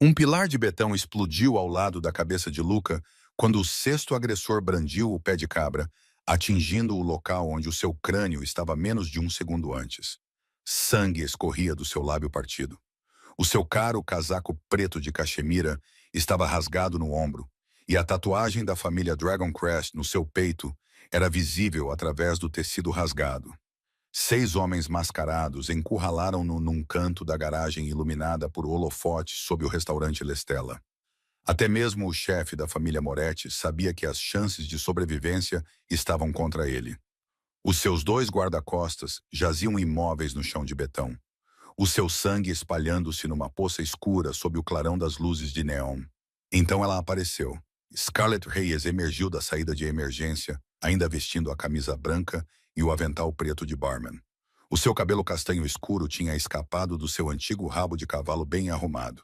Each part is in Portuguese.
Um pilar de betão explodiu ao lado da cabeça de Luca quando o sexto agressor brandiu o pé de cabra, atingindo o local onde o seu crânio estava menos de um segundo antes. Sangue escorria do seu lábio partido. O seu caro casaco preto de cachemira estava rasgado no ombro, e a tatuagem da família Dragoncrest no seu peito era visível através do tecido rasgado. 6 homens mascarados encurralaram-no num canto da garagem iluminada por holofotes sob o restaurante Lestella. Até mesmo o chefe da família Moretti sabia que as chances de sobrevivência estavam contra ele. Os seus 2 guarda-costas jaziam imóveis no chão de betão, o seu sangue espalhando-se numa poça escura sob o clarão das luzes de neon. Então ela apareceu. Scarlett Reyes emergiu da saída de emergência, ainda vestindo a camisa branca e o avental preto de barman. O seu cabelo castanho escuro tinha escapado do seu antigo rabo de cavalo bem arrumado.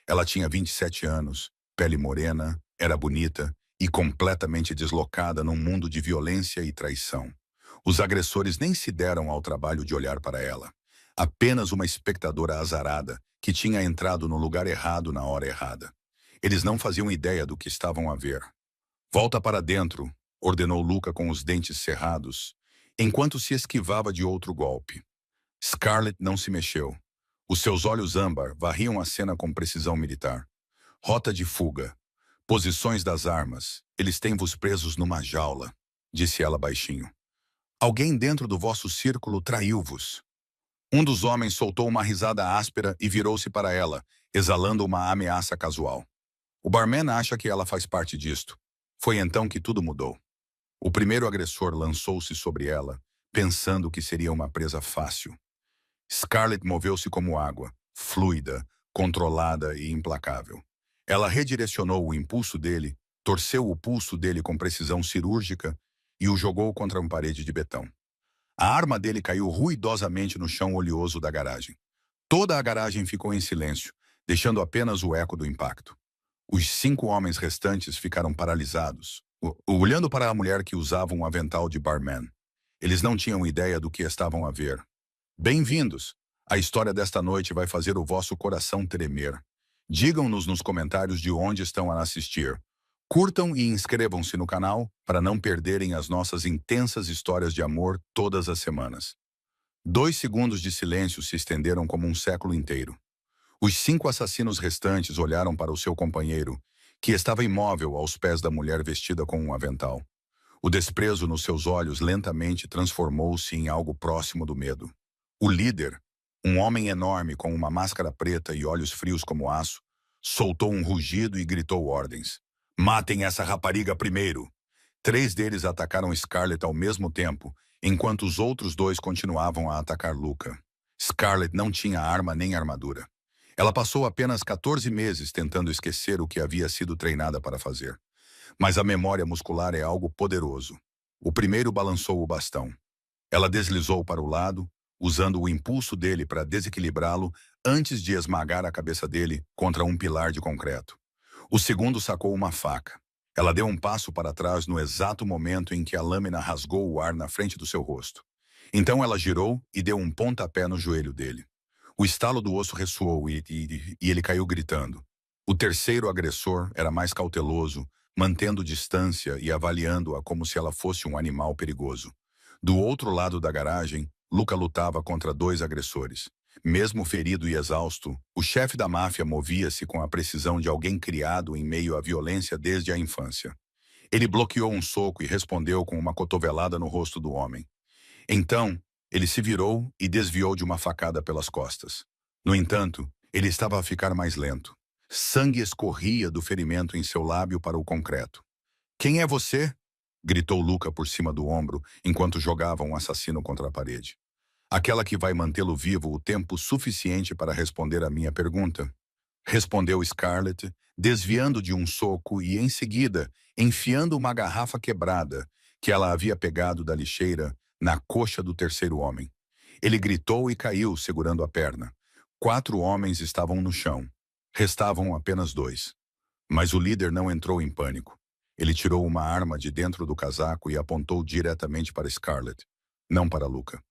Ela tinha 27 anos, pele morena, era bonita e completamente deslocada num mundo de violência e traição. Os agressores nem se deram ao trabalho de olhar para ela. Apenas uma espectadora azarada que tinha entrado no lugar errado na hora errada. Eles não faziam ideia do que estavam a ver. Volta para dentro, ordenou Luca com os dentes cerrados, enquanto se esquivava de outro golpe. Scarlett não se mexeu. Os seus olhos âmbar varriam a cena com precisão militar. Rota de fuga. Posições das armas. Eles têm-vos presos numa jaula, disse ela baixinho. Alguém dentro do vosso círculo traiu-vos. Um dos homens soltou uma risada áspera e virou-se para ela, exalando uma ameaça casual. O barman acha que ela faz parte disto. Foi então que tudo mudou. O primeiro agressor lançou-se sobre ela, pensando que seria uma presa fácil. Scarlett moveu-se como água, fluida, controlada e implacável. Ela redirecionou o impulso dele, torceu o pulso dele com precisão cirúrgica e o jogou contra uma parede de betão. A arma dele caiu ruidosamente no chão oleoso da garagem. Toda a garagem ficou em silêncio, deixando apenas o eco do impacto. Os 5 homens restantes ficaram paralisados, olhando para a mulher que usava um avental de barman. Eles não tinham ideia do que estavam a ver. Bem-vindos! A história desta noite vai fazer o vosso coração tremer. Digam-nos nos comentários de onde estão a assistir. Curtam e inscrevam-se no canal para não perderem as nossas intensas histórias de amor todas as semanas. 2 segundos de silêncio se estenderam como um século inteiro. Os 5 assassinos restantes olharam para o seu companheiro, que estava imóvel aos pés da mulher vestida com um avental. O desprezo nos seus olhos lentamente transformou-se em algo próximo do medo. O líder, um homem enorme com uma máscara preta e olhos frios como aço, soltou um rugido e gritou ordens. Matem essa rapariga primeiro! 3 deles atacaram Scarlett ao mesmo tempo, enquanto os outros 2 continuavam a atacar Luca. Scarlett não tinha arma nem armadura. Ela passou apenas 14 meses tentando esquecer o que havia sido treinada para fazer. Mas a memória muscular é algo poderoso. O primeiro balançou o bastão. Ela deslizou para o lado, usando o impulso dele para desequilibrá-lo antes de esmagar a cabeça dele contra um pilar de concreto. O segundo sacou uma faca. Ela deu um passo para trás no exato momento em que a lâmina rasgou o ar na frente do seu rosto. Então ela girou e deu um pontapé no joelho dele. O estalo do osso ressoou e ele caiu gritando. O terceiro agressor era mais cauteloso, mantendo distância e avaliando-a como se ela fosse um animal perigoso. Do outro lado da garagem, Luca lutava contra 2 agressores. Mesmo ferido e exausto, o chefe da máfia movia-se com a precisão de alguém criado em meio à violência desde a infância. Ele bloqueou um soco e respondeu com uma cotovelada no rosto do homem. Então, ele se virou e desviou de uma facada pelas costas. No entanto, ele estava a ficar mais lento. Sangue escorria do ferimento em seu lábio para o concreto. Quem é você? Gritou Luca por cima do ombro, enquanto jogava um assassino contra a parede. Aquela que vai mantê-lo vivo o tempo suficiente para responder a minha pergunta. Respondeu Scarlett, desviando de um soco e, em seguida, enfiando uma garrafa quebrada, que ela havia pegado da lixeira, na coxa do terceiro homem. Ele gritou e caiu, segurando a perna. 4 homens estavam no chão. Restavam apenas 2. Mas o líder não entrou em pânico. Ele tirou uma arma de dentro do casaco e apontou diretamente para Scarlett, não para Luca.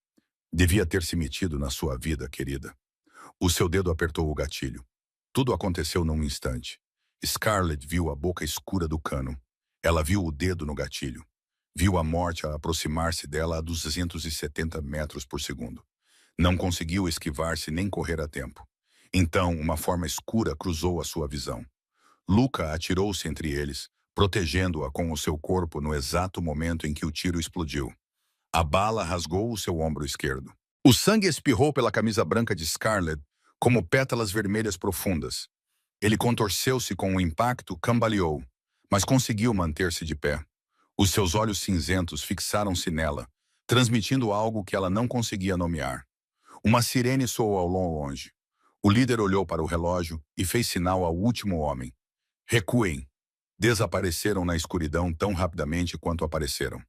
Devia ter se metido na sua vida, querida. O seu dedo apertou o gatilho. Tudo aconteceu num instante. Scarlett viu a boca escura do cano. Ela viu o dedo no gatilho. Viu a morte a aproximar-se dela a 270 metros por segundo. Não conseguiu esquivar-se nem correr a tempo. Então, uma forma escura cruzou a sua visão. Luca atirou-se entre eles, protegendo-a com o seu corpo no exato momento em que o tiro explodiu. A bala rasgou o seu ombro esquerdo. O sangue espirrou pela camisa branca de Scarlett como pétalas vermelhas profundas. Ele contorceu-se com o impacto, cambaleou, mas conseguiu manter-se de pé. Os seus olhos cinzentos fixaram-se nela, transmitindo algo que ela não conseguia nomear. Uma sirene soou ao longe. O líder olhou para o relógio e fez sinal ao último homem. Recuem. Desapareceram na escuridão tão rapidamente quanto apareceram.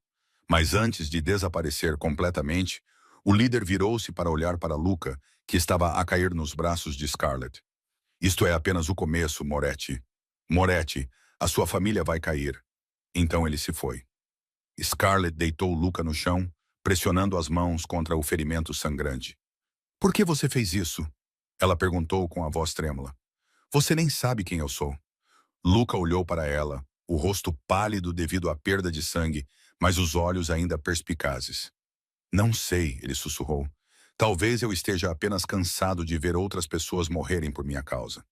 Mas antes de desaparecer completamente, o líder virou-se para olhar para Luca, que estava a cair nos braços de Scarlett. Isto é apenas o começo, Moretti. Moretti, a sua família vai cair. Então ele se foi. Scarlett deitou Luca no chão, pressionando as mãos contra o ferimento sangrante. Por que você fez isso? Ela perguntou com a voz trêmula. Você nem sabe quem eu sou. Luca olhou para ela, o rosto pálido devido à perda de sangue, mas os olhos ainda perspicazes. Não sei, ele sussurrou. Talvez eu esteja apenas cansado de ver outras pessoas morrerem por minha causa.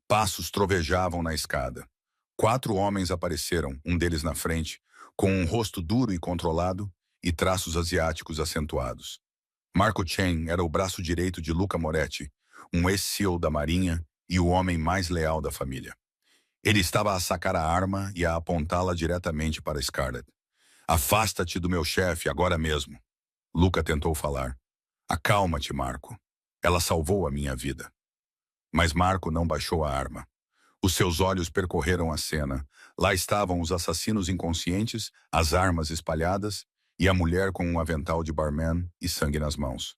Passos trovejavam na escada. 4 homens apareceram, um deles na frente, com um rosto duro e controlado e traços asiáticos acentuados. Marco Chen era o braço direito de Luca Moretti, um ex-SEAL da Marinha e o homem mais leal da família. Ele estava a sacar a arma e a apontá-la diretamente para Scarlett. Afasta-te do meu chefe agora mesmo. Luca tentou falar. Acalma-te, Marco. Ela salvou a minha vida. Mas Marco não baixou a arma. Os seus olhos percorreram a cena. Lá estavam os assassinos inconscientes, as armas espalhadas e a mulher com um avental de barman e sangue nas mãos.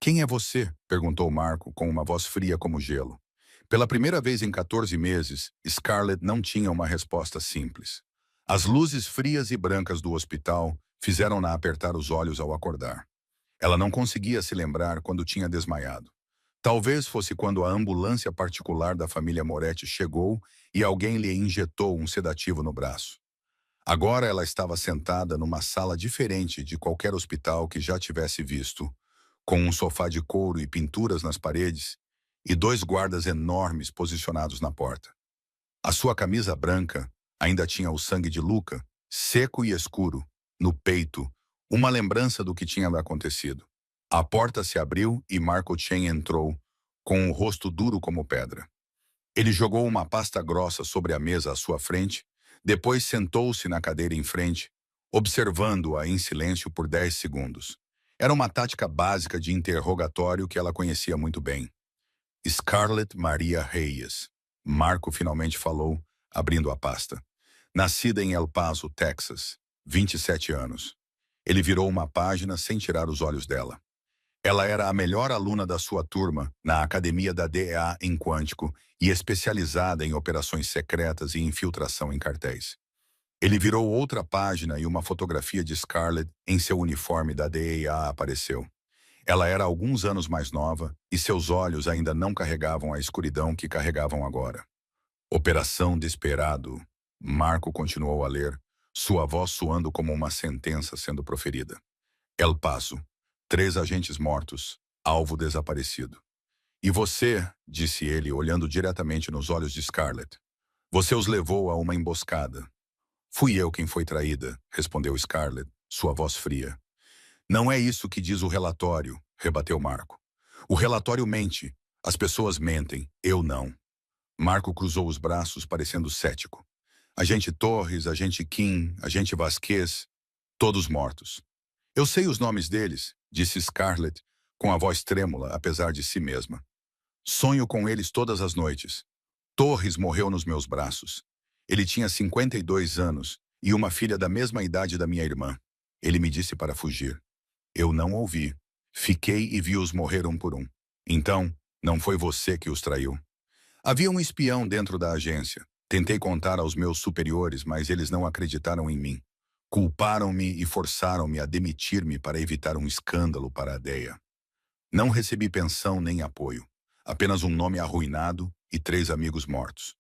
Quem é você? Perguntou Marco com uma voz fria como gelo. Pela primeira vez em 14 meses, Scarlett não tinha uma resposta simples. As luzes frias e brancas do hospital fizeram-na apertar os olhos ao acordar. Ela não conseguia se lembrar quando tinha desmaiado. Talvez fosse quando a ambulância particular da família Moretti chegou e alguém lhe injetou um sedativo no braço. Agora ela estava sentada numa sala diferente de qualquer hospital que já tivesse visto, com um sofá de couro e pinturas nas paredes e 2 guardas enormes posicionados na porta. A sua camisa branca ainda tinha o sangue de Luca, seco e escuro, no peito, uma lembrança do que tinha acontecido. A porta se abriu e Marco Chen entrou, com o rosto duro como pedra. Ele jogou uma pasta grossa sobre a mesa à sua frente, depois sentou-se na cadeira em frente, observando-a em silêncio por 10 segundos. Era uma tática básica de interrogatório que ela conhecia muito bem. Scarlett Maria Reyes. Marco finalmente falou, abrindo a pasta. Nascida em El Paso, Texas, 27 anos. Ele virou uma página sem tirar os olhos dela. Ela era a melhor aluna da sua turma na academia da DEA em Quântico e especializada em operações secretas e infiltração em cartéis. Ele virou outra página e uma fotografia de Scarlett em seu uniforme da DEA apareceu. Ela era alguns anos mais nova e seus olhos ainda não carregavam a escuridão que carregavam agora. Operação Desperado. Marco continuou a ler, sua voz soando como uma sentença sendo proferida. El Paso. 3 agentes mortos, alvo desaparecido. E você, disse ele, olhando diretamente nos olhos de Scarlett. Você os levou a uma emboscada. Fui eu quem foi traída, respondeu Scarlett, sua voz fria. Não é isso que diz o relatório, rebateu Marco. O relatório mente. As pessoas mentem, eu não. Marco cruzou os braços, parecendo cético. Agente Torres, agente Kim, agente Vasquez, todos mortos. Eu sei os nomes deles, disse Scarlett, com a voz trêmula, apesar de si mesma. Sonho com eles todas as noites. Torres morreu nos meus braços. Ele tinha 52 anos e uma filha da mesma idade da minha irmã. Ele me disse para fugir. Eu não ouvi. Fiquei e vi-os morrer um por um. Então, não foi você que os traiu. Havia um espião dentro da agência. Tentei contar aos meus superiores, mas eles não acreditaram em mim. Culparam-me e forçaram-me a demitir-me para evitar um escândalo para a DEA. Não recebi pensão nem apoio. Apenas um nome arruinado e 3 amigos mortos.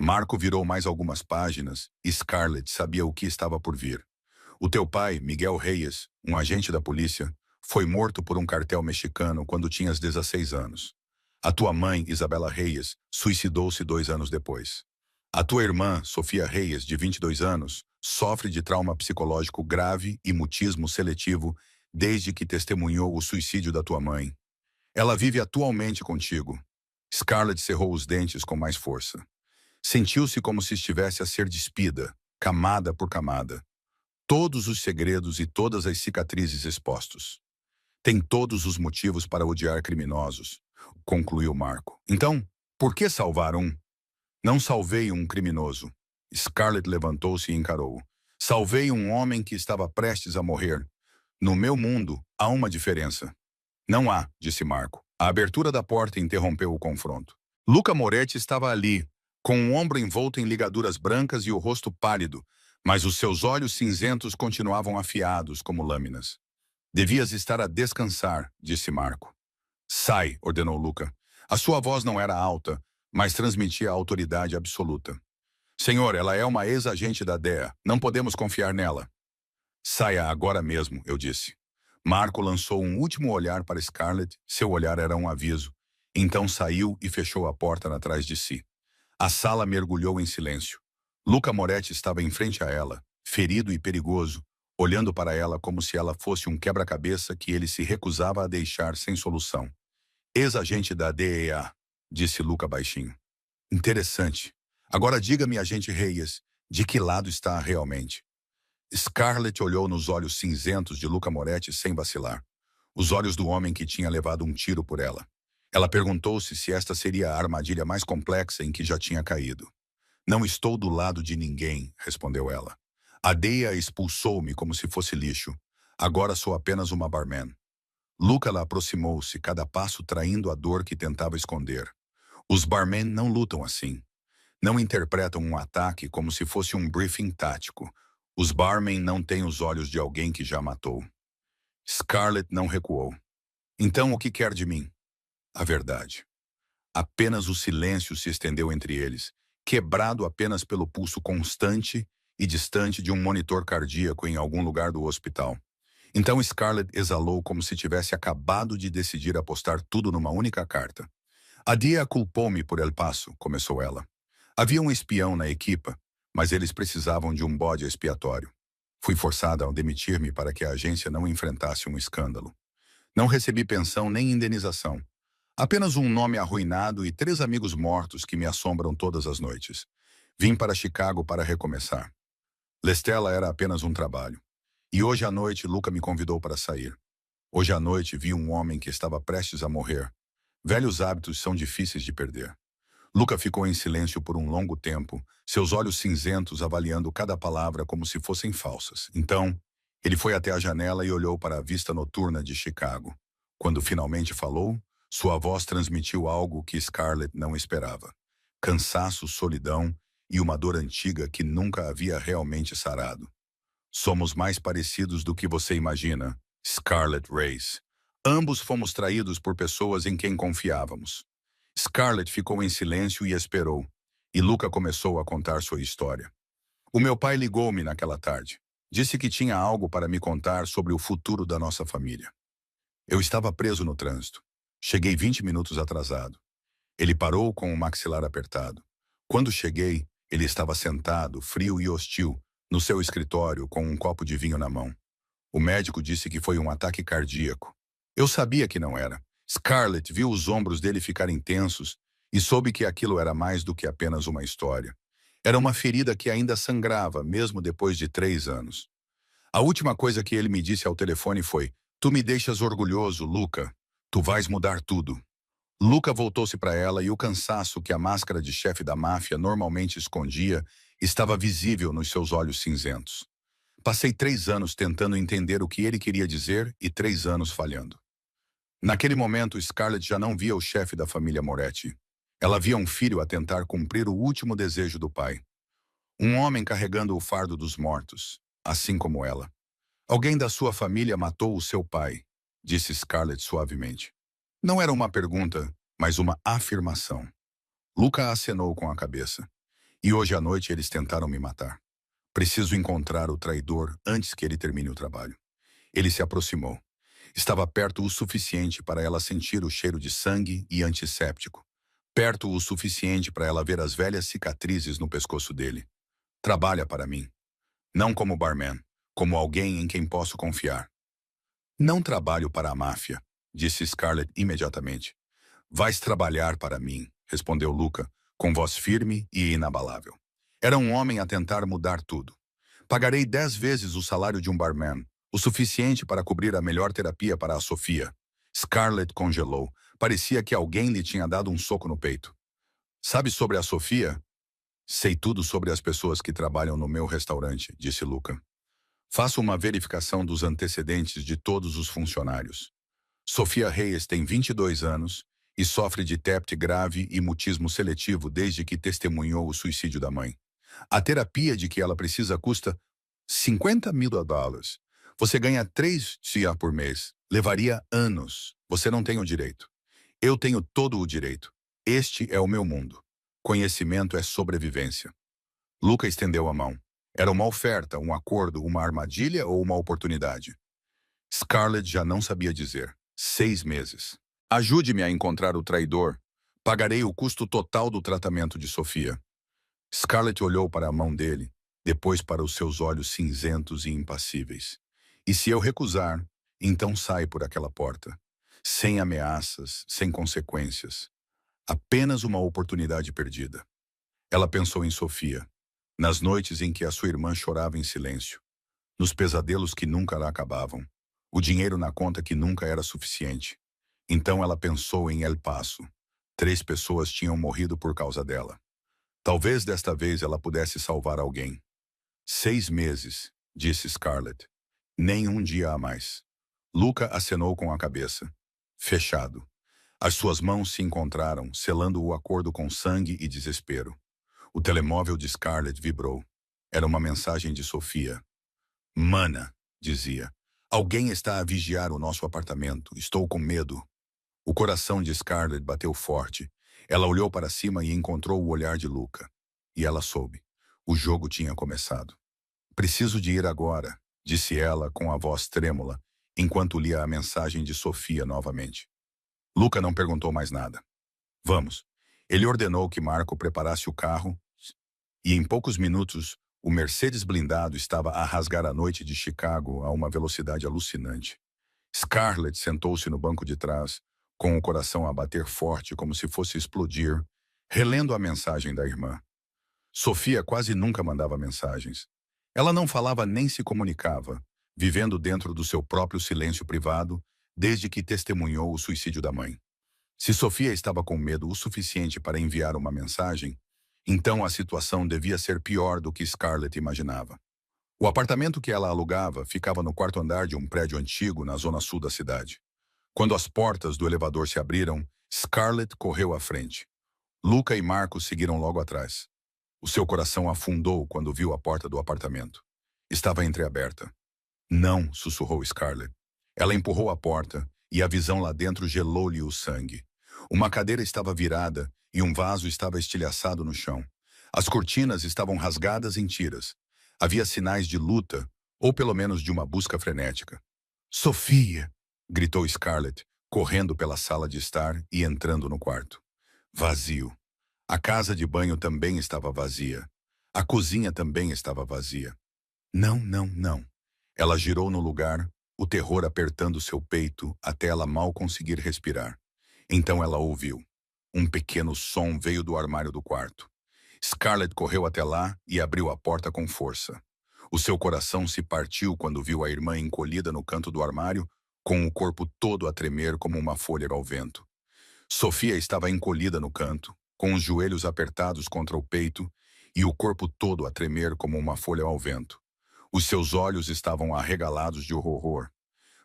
Marco virou mais algumas páginas e Scarlett sabia o que estava por vir. O teu pai, Miguel Reyes, um agente da polícia, foi morto por um cartel mexicano quando tinhas 16 anos. A tua mãe, Isabela Reyes, suicidou-se 2 anos depois. A tua irmã, Sofia Reyes, de 22 anos, sofre de trauma psicológico grave e mutismo seletivo desde que testemunhou o suicídio da tua mãe. Ela vive atualmente contigo. Scarlett cerrou os dentes com mais força. Sentiu-se como se estivesse a ser despida, camada por camada. Todos os segredos e todas as cicatrizes expostos. Tem todos os motivos para odiar criminosos, concluiu Marco. Então, por que salvar um? Não salvei um criminoso. Scarlett levantou-se e encarou-o. Salvei um homem que estava prestes a morrer. No meu mundo, há uma diferença. Não há, disse Marco. A abertura da porta interrompeu o confronto. Luca Moretti estava ali, com o ombro envolto em ligaduras brancas e o rosto pálido, mas os seus olhos cinzentos continuavam afiados como lâminas. Devias estar a descansar, disse Marco. Sai, ordenou Luca. A sua voz não era alta, mas transmitia autoridade absoluta. Senhor, ela é uma ex-agente da DEA. Não podemos confiar nela. Saia agora mesmo, eu disse. Marco lançou um último olhar para Scarlett. Seu olhar era um aviso. Então saiu e fechou a porta atrás de si. A sala mergulhou em silêncio. Luca Moretti estava em frente a ela, ferido e perigoso, olhando para ela como se ela fosse um quebra-cabeça que ele se recusava a deixar sem solução. Ex-agente da DEA, disse Luca baixinho. Interessante. Agora diga-me, agente Reyes, de que lado está realmente? Scarlett olhou nos olhos cinzentos de Luca Moretti sem vacilar. Os olhos do homem que tinha levado um tiro por ela. Ela perguntou-se se esta seria a armadilha mais complexa em que já tinha caído. Não estou do lado de ninguém, respondeu ela. A DEA expulsou-me como se fosse lixo. Agora sou apenas uma barman. Luca la aproximou-se, cada passo traindo a dor que tentava esconder. Os barmen não lutam assim. Não interpretam um ataque como se fosse um briefing tático. Os barmen não têm os olhos de alguém que já matou. Scarlett não recuou. Então o que quer de mim? A verdade. Apenas o silêncio se estendeu entre eles, quebrado apenas pelo pulso constante e distante de um monitor cardíaco em algum lugar do hospital. Então Scarlett exalou como se tivesse acabado de decidir apostar tudo numa única carta. A DEA culpou-me por El Paso, começou ela. Havia um espião na equipa, mas eles precisavam de um bode expiatório. Fui forçada a demitir-me para que a agência não enfrentasse um escândalo. Não recebi pensão nem indenização. Apenas um nome arruinado e 3 amigos mortos que me assombram todas as noites. Vim para Chicago para recomeçar. Lestela era apenas um trabalho. E hoje à noite Luca me convidou para sair. Hoje à noite vi um homem que estava prestes a morrer. Velhos hábitos são difíceis de perder. Luca ficou em silêncio por um longo tempo, seus olhos cinzentos avaliando cada palavra como se fossem falsas. Então, ele foi até a janela e olhou para a vista noturna de Chicago. Quando finalmente falou, sua voz transmitiu algo que Scarlett não esperava. Cansaço, solidão e uma dor antiga que nunca havia realmente sarado. Somos mais parecidos do que você imagina, Scarlett Reyes. Ambos fomos traídos por pessoas em quem confiávamos. Scarlett ficou em silêncio e esperou, e Luca começou a contar sua história. O meu pai ligou-me naquela tarde. Disse que tinha algo para me contar sobre o futuro da nossa família. Eu estava preso no trânsito. Cheguei 20 minutos atrasado. Ele parou com o maxilar apertado. Quando cheguei, ele estava sentado, frio e hostil, no seu escritório com um copo de vinho na mão. O médico disse que foi um ataque cardíaco. Eu sabia que não era. Scarlett viu os ombros dele ficarem tensos e soube que aquilo era mais do que apenas uma história. Era uma ferida que ainda sangrava, mesmo depois de 3 anos. A última coisa que ele me disse ao telefone foi: "Tu me deixas orgulhoso, Luca. Tu vais mudar tudo." Luca voltou-se para ela e o cansaço que a máscara de chefe da máfia normalmente escondia estava visível nos seus olhos cinzentos. Passei 3 anos tentando entender o que ele queria dizer e 3 anos falhando. Naquele momento, Scarlett já não via o chefe da família Moretti. Ela via um filho a tentar cumprir o último desejo do pai. Um homem carregando o fardo dos mortos, assim como ela. Alguém da sua família matou o seu pai, disse Scarlett suavemente. Não era uma pergunta, mas uma afirmação. Luca acenou com a cabeça. E hoje à noite eles tentaram me matar. Preciso encontrar o traidor antes que ele termine o trabalho. Ele se aproximou. Estava perto o suficiente para ela sentir o cheiro de sangue e antisséptico. Perto o suficiente para ela ver as velhas cicatrizes no pescoço dele. Trabalha para mim. Não como barman, como alguém em quem posso confiar. Não trabalho para a máfia, disse Scarlett imediatamente. Vais trabalhar para mim, respondeu Luca, com voz firme e inabalável. Era um homem a tentar mudar tudo. Pagarei 10 vezes o salário de um barman, o suficiente para cobrir a melhor terapia para a Sofia. Scarlett congelou. Parecia que alguém lhe tinha dado um soco no peito. Sabe sobre a Sofia? Sei tudo sobre as pessoas que trabalham no meu restaurante, disse Luca. Faço uma verificação dos antecedentes de todos os funcionários. Sofia Reyes tem 22 anos e sofre de TEPT grave e mutismo seletivo desde que testemunhou o suicídio da mãe. A terapia de que ela precisa custa $50.000. Você ganha 3 CIA por mês. Levaria anos. Você não tem o direito. Eu tenho todo o direito. Este é o meu mundo. Conhecimento é sobrevivência. Luca estendeu a mão. Era uma oferta, um acordo, uma armadilha ou uma oportunidade? Scarlett já não sabia dizer. 6 meses. Ajude-me a encontrar o traidor. Pagarei o custo total do tratamento de Sofia. Scarlett olhou para a mão dele, depois para os seus olhos cinzentos e impassíveis. E se eu recusar, então sai por aquela porta. Sem ameaças, sem consequências. Apenas uma oportunidade perdida. Ela pensou em Sofia, nas noites em que a sua irmã chorava em silêncio, nos pesadelos que nunca lá acabavam, o dinheiro na conta que nunca era suficiente. Então ela pensou em El Paso. 3 pessoas tinham morrido por causa dela. Talvez desta vez ela pudesse salvar alguém. 6 meses, disse Scarlett. Nem um dia a mais. Luca acenou com a cabeça. Fechado. As suas mãos se encontraram, selando o acordo com sangue e desespero. O telemóvel de Scarlett vibrou. Era uma mensagem de Sofia. Mana, dizia. Alguém está a vigiar o nosso apartamento. Estou com medo. O coração de Scarlett bateu forte. Ela olhou para cima e encontrou o olhar de Luca. E ela soube. O jogo tinha começado. Preciso de ir agora, disse ela com a voz trêmula, enquanto lia a mensagem de Sofia novamente. Luca não perguntou mais nada. Vamos. Ele ordenou que Marco preparasse o carro e em poucos minutos o Mercedes blindado estava a rasgar a noite de Chicago a uma velocidade alucinante. Scarlett sentou-se no banco de trás, com o coração a bater forte como se fosse explodir, relendo a mensagem da irmã. Sofia quase nunca mandava mensagens. Ela não falava nem se comunicava, vivendo dentro do seu próprio silêncio privado, desde que testemunhou o suicídio da mãe. Se Sofia estava com medo o suficiente para enviar uma mensagem, então a situação devia ser pior do que Scarlett imaginava. O apartamento que ela alugava ficava no 4º andar de um prédio antigo na zona sul da cidade. Quando as portas do elevador se abriram, Scarlett correu à frente. Luca e Marco seguiram logo atrás. O seu coração afundou quando viu a porta do apartamento. Estava entreaberta. Não, sussurrou Scarlett. Ela empurrou a porta e a visão lá dentro gelou-lhe o sangue. Uma cadeira estava virada e um vaso estava estilhaçado no chão. As cortinas estavam rasgadas em tiras. Havia sinais de luta, ou pelo menos de uma busca frenética. Sofia! Gritou Scarlett, correndo pela sala de estar e entrando no quarto. Vazio. A casa de banho também estava vazia. A cozinha também estava vazia. Não, não, não. Ela girou no lugar, o terror apertando seu peito até ela mal conseguir respirar. Então ela ouviu. Um pequeno som veio do armário do quarto. Scarlett correu até lá e abriu a porta com força. O seu coração se partiu quando viu a irmã encolhida no canto do armário, com o corpo todo a tremer como uma folha ao vento. Sofia estava encolhida no canto, com os joelhos apertados contra o peito e o corpo todo a tremer como uma folha ao vento. Os seus olhos estavam arregalados de horror.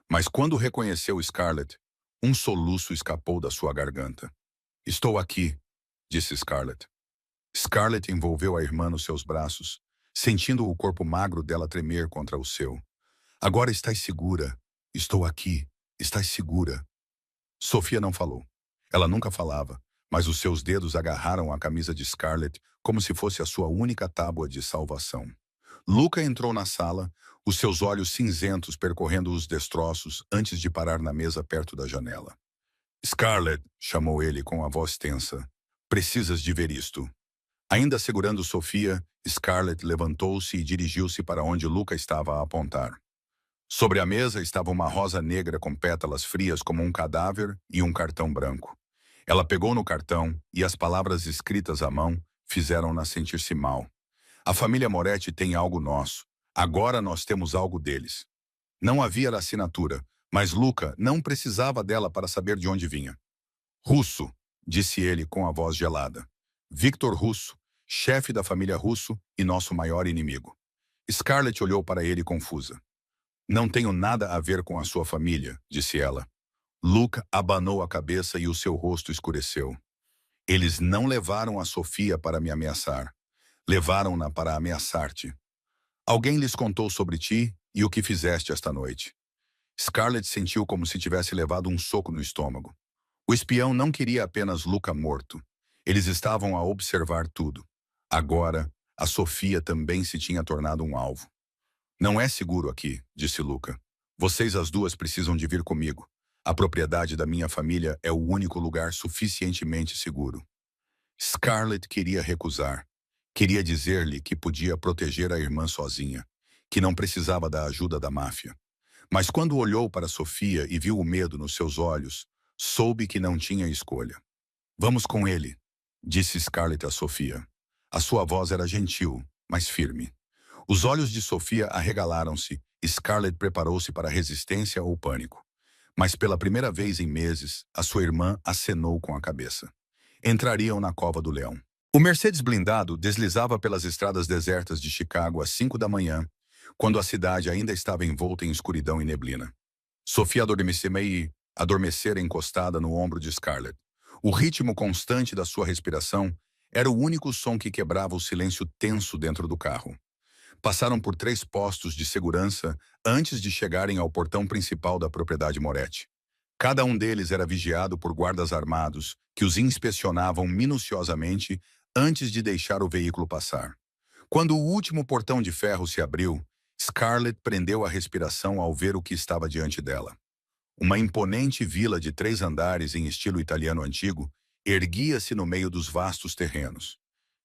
Mas quando reconheceu Scarlett, um soluço escapou da sua garganta. Estou aqui, disse Scarlett. Scarlett envolveu a irmã nos seus braços, sentindo o corpo magro dela tremer contra o seu. Agora estás segura. Estou aqui. Estás segura. Sofia não falou. Ela nunca falava, mas os seus dedos agarraram a camisa de Scarlett como se fosse a sua única tábua de salvação. Luca entrou na sala, os seus olhos cinzentos percorrendo os destroços antes de parar na mesa perto da janela. Scarlett, chamou ele com a voz tensa, precisas de ver isto. Ainda segurando Sofia, Scarlett levantou-se e dirigiu-se para onde Luca estava a apontar. Sobre a mesa estava uma rosa negra com pétalas frias como um cadáver e um cartão branco. Ela pegou no cartão e as palavras escritas à mão fizeram-na sentir-se mal. A família Moretti tem algo nosso. Agora nós temos algo deles. Não havia assinatura, mas Luca não precisava dela para saber de onde vinha. Russo, disse ele com a voz gelada. Victor Russo, chefe da família Russo e nosso maior inimigo. Scarlett olhou para ele confusa. Não tenho nada a ver com a sua família, disse ela. Luca abanou a cabeça e o seu rosto escureceu. Eles não levaram a Sofia para me ameaçar. Levaram-na para ameaçar-te. Alguém lhes contou sobre ti e o que fizeste esta noite. Scarlett sentiu como se tivesse levado um soco no estômago. O espião não queria apenas Luca morto. Eles estavam a observar tudo. Agora, a Sofia também se tinha tornado um alvo. Não é seguro aqui, disse Luca. Vocês as duas precisam de vir comigo. A propriedade da minha família é o único lugar suficientemente seguro. Scarlett queria recusar. Queria dizer-lhe que podia proteger a irmã sozinha, que não precisava da ajuda da máfia. Mas quando olhou para Sofia e viu o medo nos seus olhos, soube que não tinha escolha. Vamos com ele, disse Scarlett a Sofia. A sua voz era gentil, mas firme. Os olhos de Sofia arregalaram-se e Scarlett preparou-se para a resistência ou pânico. Mas pela primeira vez em meses, a sua irmã acenou com a cabeça. Entrariam na Cova do Leão. O Mercedes blindado deslizava pelas estradas desertas de Chicago às 5 da manhã, quando a cidade ainda estava envolta em escuridão e neblina. Sofia adormecera encostada no ombro de Scarlett. O ritmo constante da sua respiração era o único som que quebrava o silêncio tenso dentro do carro. Passaram por 3 postos de segurança antes de chegarem ao portão principal da propriedade Moretti. Cada um deles era vigiado por guardas armados que os inspecionavam minuciosamente antes de deixar o veículo passar. Quando o último portão de ferro se abriu, Scarlett prendeu a respiração ao ver o que estava diante dela. Uma imponente vila de 3 andares em estilo italiano antigo erguia-se no meio dos vastos terrenos.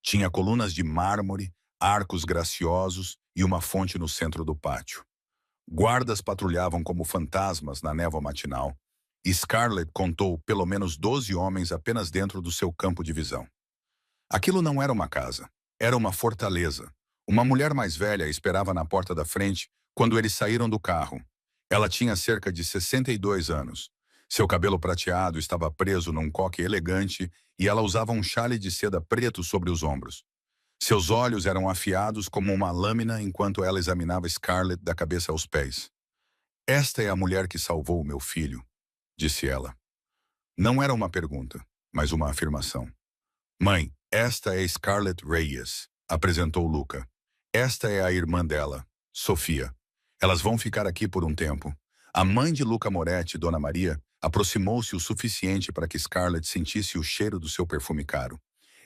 Tinha colunas de mármore, arcos graciosos e uma fonte no centro do pátio. Guardas patrulhavam como fantasmas na névoa matinal, e Scarlett contou pelo menos 12 homens apenas dentro do seu campo de visão. Aquilo não era uma casa, era uma fortaleza. Uma mulher mais velha esperava na porta da frente quando eles saíram do carro. Ela tinha cerca de 62 anos. Seu cabelo prateado estava preso num coque elegante e ela usava um chale de seda preto sobre os ombros. Seus olhos eram afiados como uma lâmina enquanto ela examinava Scarlett da cabeça aos pés. Esta é a mulher que salvou o meu filho, disse ela. Não era uma pergunta, mas uma afirmação. Mãe, esta é Scarlett Reyes, apresentou Luca. Esta é a irmã dela, Sofia. Elas vão ficar aqui por um tempo. A mãe de Luca Moretti, Dona Maria, aproximou-se o suficiente para que Scarlett sentisse o cheiro do seu perfume caro.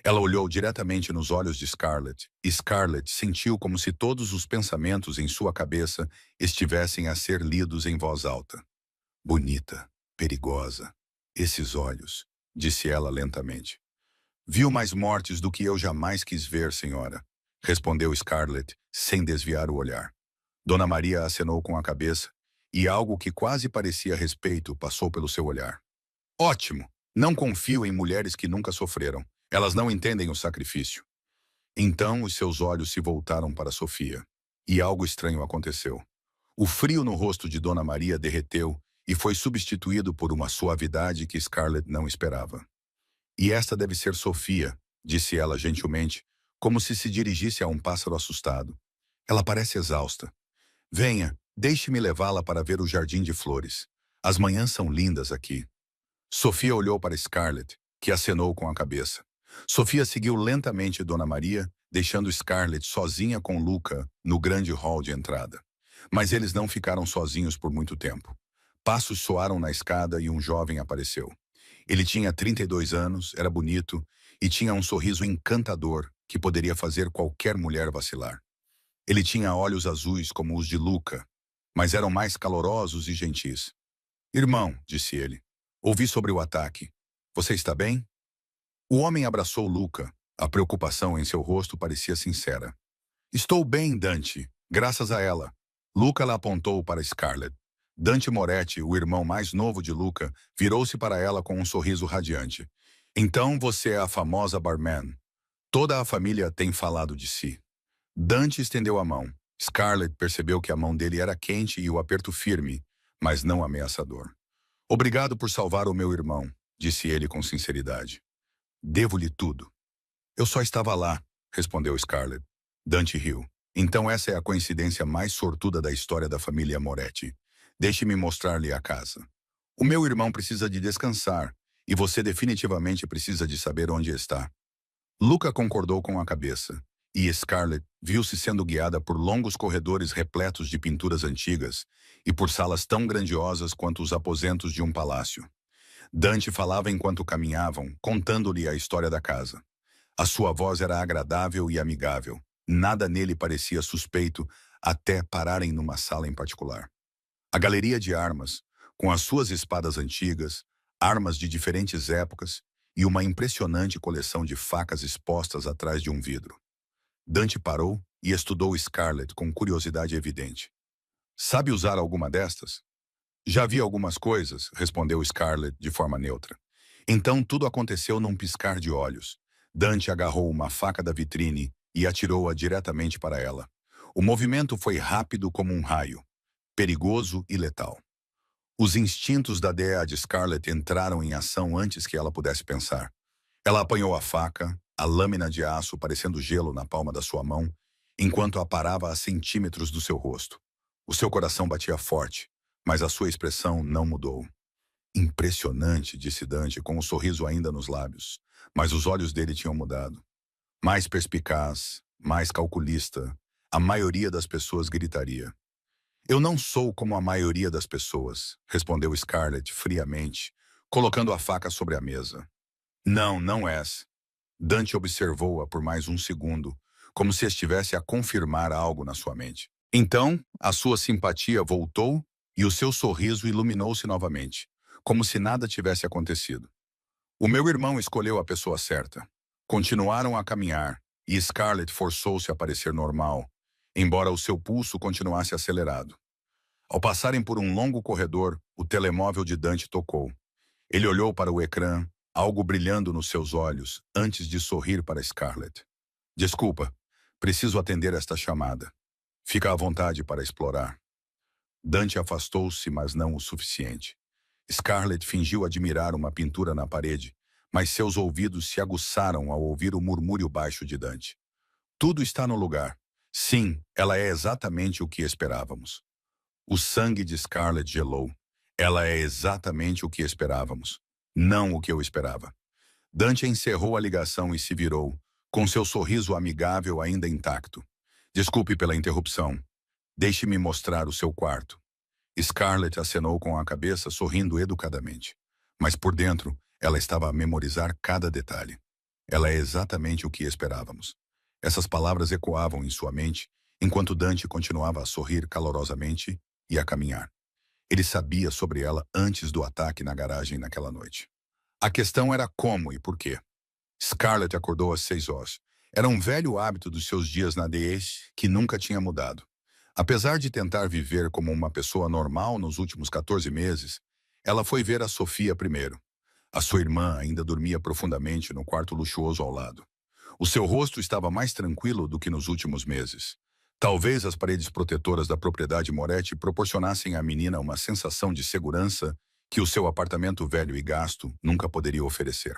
Ela olhou diretamente nos olhos de Scarlett, e Scarlett sentiu como se todos os pensamentos em sua cabeça estivessem a ser lidos em voz alta. Bonita, perigosa, esses olhos, disse ela lentamente. Viu mais mortes do que eu jamais quis ver, senhora, respondeu Scarlett, sem desviar o olhar. Dona Maria acenou com a cabeça, e algo que quase parecia respeito passou pelo seu olhar. Ótimo! Não confio em mulheres que nunca sofreram. Elas não entendem o sacrifício. Então os seus olhos se voltaram para Sofia, e algo estranho aconteceu. O frio no rosto de Dona Maria derreteu e foi substituído por uma suavidade que Scarlett não esperava. E esta deve ser Sofia, disse ela gentilmente, como se dirigisse a um pássaro assustado. Ela parece exausta. Venha, deixe-me levá-la para ver o jardim de flores. As manhãs são lindas aqui. Sofia olhou para Scarlett, que acenou com a cabeça. Sofia seguiu lentamente Dona Maria, deixando Scarlett sozinha com Luca no grande hall de entrada. Mas eles não ficaram sozinhos por muito tempo. Passos soaram na escada e um jovem apareceu. Ele tinha 32 anos, era bonito e tinha um sorriso encantador que poderia fazer qualquer mulher vacilar. Ele tinha olhos azuis como os de Luca, mas eram mais calorosos e gentis. Irmão, disse ele, ouvi sobre o ataque. Você está bem? O homem abraçou Luca. A preocupação em seu rosto parecia sincera. Estou bem, Dante, graças a ela. Luca la apontou para Scarlett. Dante Moretti, o irmão mais novo de Luca, virou-se para ela com um sorriso radiante. Então você é a famosa barman. Toda a família tem falado de si. Dante estendeu a mão. Scarlett percebeu que a mão dele era quente e o aperto firme, mas não ameaçador. Obrigado por salvar o meu irmão, disse ele com sinceridade. Devo-lhe tudo. Eu só estava lá, respondeu Scarlett. Dante riu. Então essa é a coincidência mais sortuda da história da família Moretti. Deixe-me mostrar-lhe a casa. O meu irmão precisa de descansar, e você definitivamente precisa de saber onde está. Luca concordou com a cabeça, e Scarlett viu-se sendo guiada por longos corredores repletos de pinturas antigas e por salas tão grandiosas quanto os aposentos de um palácio. Dante falava enquanto caminhavam, contando-lhe a história da casa. A sua voz era agradável e amigável. Nada nele parecia suspeito até pararem numa sala em particular. A galeria de armas, com as suas espadas antigas, armas de diferentes épocas e uma impressionante coleção de facas expostas atrás de um vidro. Dante parou e estudou Scarlett com curiosidade evidente. Sabe usar alguma destas? Já vi algumas coisas, respondeu Scarlett de forma neutra. Então tudo aconteceu num piscar de olhos. Dante agarrou uma faca da vitrine e atirou-a diretamente para ela. O movimento foi rápido como um raio, perigoso e letal. Os instintos da dea de Scarlett entraram em ação antes que ela pudesse pensar. Ela apanhou a faca, a lâmina de aço parecendo gelo na palma da sua mão, enquanto a parava a centímetros do seu rosto. O seu coração batia forte, mas a sua expressão não mudou. Impressionante, disse Dante, com o sorriso ainda nos lábios, mas os olhos dele tinham mudado. Mais perspicaz, mais calculista, a maioria das pessoas gritaria. Eu não sou como a maioria das pessoas, respondeu Scarlett friamente, colocando a faca sobre a mesa. Não, não és. Dante observou-a por mais um segundo, como se estivesse a confirmar algo na sua mente. Então, a sua simpatia voltou e o seu sorriso iluminou-se novamente, como se nada tivesse acontecido. O meu irmão escolheu a pessoa certa. Continuaram a caminhar, e Scarlett forçou-se a parecer normal, embora o seu pulso continuasse acelerado. Ao passarem por um longo corredor, o telemóvel de Dante tocou. Ele olhou para o ecrã, algo brilhando nos seus olhos, antes de sorrir para Scarlett. Desculpa, preciso atender esta chamada. Fica à vontade para explorar. Dante afastou-se, mas não o suficiente. Scarlett fingiu admirar uma pintura na parede, mas seus ouvidos se aguçaram ao ouvir o murmúrio baixo de Dante. Tudo está no lugar. Sim, ela é exatamente o que esperávamos. O sangue de Scarlett gelou. Ela é exatamente o que esperávamos. Não o que eu esperava. Dante encerrou a ligação e se virou, com seu sorriso amigável ainda intacto. Desculpe pela interrupção. Deixe-me mostrar o seu quarto. Scarlett acenou com a cabeça, sorrindo educadamente. Mas por dentro, ela estava a memorizar cada detalhe. Ela é exatamente o que esperávamos. Essas palavras ecoavam em sua mente, enquanto Dante continuava a sorrir calorosamente e a caminhar. Ele sabia sobre ela antes do ataque na garagem naquela noite. A questão era como e por quê. Scarlett acordou às 6 horas. Era um velho hábito dos seus dias na DES que nunca tinha mudado. Apesar de tentar viver como uma pessoa normal nos últimos 14 meses, ela foi ver a Sofia primeiro. A sua irmã ainda dormia profundamente no quarto luxuoso ao lado. O seu rosto estava mais tranquilo do que nos últimos meses. Talvez as paredes protetoras da propriedade Moretti proporcionassem à menina uma sensação de segurança que o seu apartamento velho e gasto nunca poderia oferecer.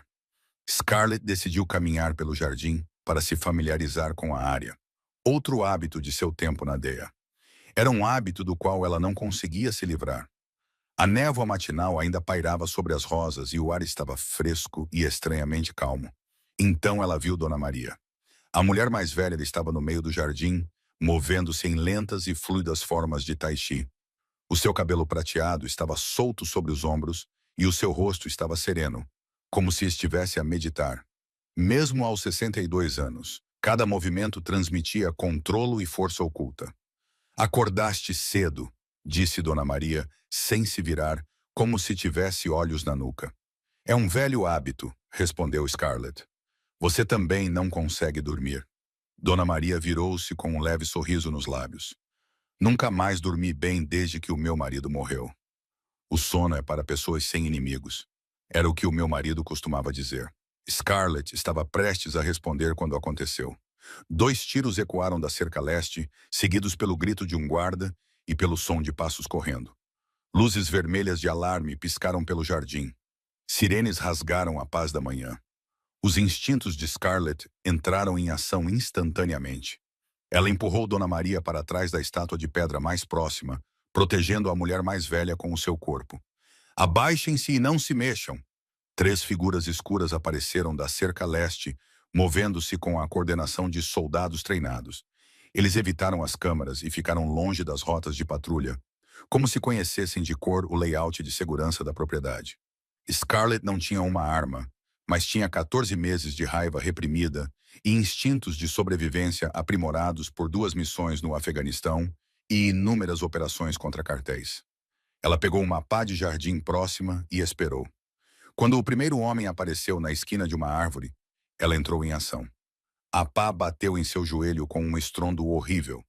Scarlett decidiu caminhar pelo jardim para se familiarizar com a área. Outro hábito de seu tempo na DEA. Era um hábito do qual ela não conseguia se livrar. A névoa matinal ainda pairava sobre as rosas e o ar estava fresco e estranhamente calmo. Então ela viu Dona Maria. A mulher mais velha estava no meio do jardim, movendo-se em lentas e fluidas formas de tai chi. O seu cabelo prateado estava solto sobre os ombros e o seu rosto estava sereno, como se estivesse a meditar. Mesmo aos 62 anos, cada movimento transmitia controlo e força oculta. Acordaste cedo, disse Dona Maria, sem se virar, como se tivesse olhos na nuca. É um velho hábito, respondeu Scarlett. Você também não consegue dormir. Dona Maria virou-se com um leve sorriso nos lábios. Nunca mais dormi bem desde que o meu marido morreu. O sono é para pessoas sem inimigos. Era o que o meu marido costumava dizer. Scarlett estava prestes a responder quando aconteceu. 2 tiros ecoaram da cerca leste, seguidos pelo grito de um guarda e pelo som de passos correndo. Luzes vermelhas de alarme piscaram pelo jardim. Sirenes rasgaram a paz da manhã. Os instintos de Scarlett entraram em ação instantaneamente. Ela empurrou Dona Maria para trás da estátua de pedra mais próxima, protegendo a mulher mais velha com o seu corpo. Abaixem-se e não se mexam. 3 figuras escuras apareceram da cerca leste, movendo-se com a coordenação de soldados treinados. Eles evitaram as câmaras e ficaram longe das rotas de patrulha, como se conhecessem de cor o layout de segurança da propriedade. Scarlett não tinha uma arma, mas tinha 14 meses de raiva reprimida e instintos de sobrevivência aprimorados por 2 missões no Afeganistão e inúmeras operações contra cartéis. Ela pegou uma pá de jardim próxima e esperou. Quando o primeiro homem apareceu na esquina de uma árvore, ela entrou em ação. A pá bateu em seu joelho com um estrondo horrível.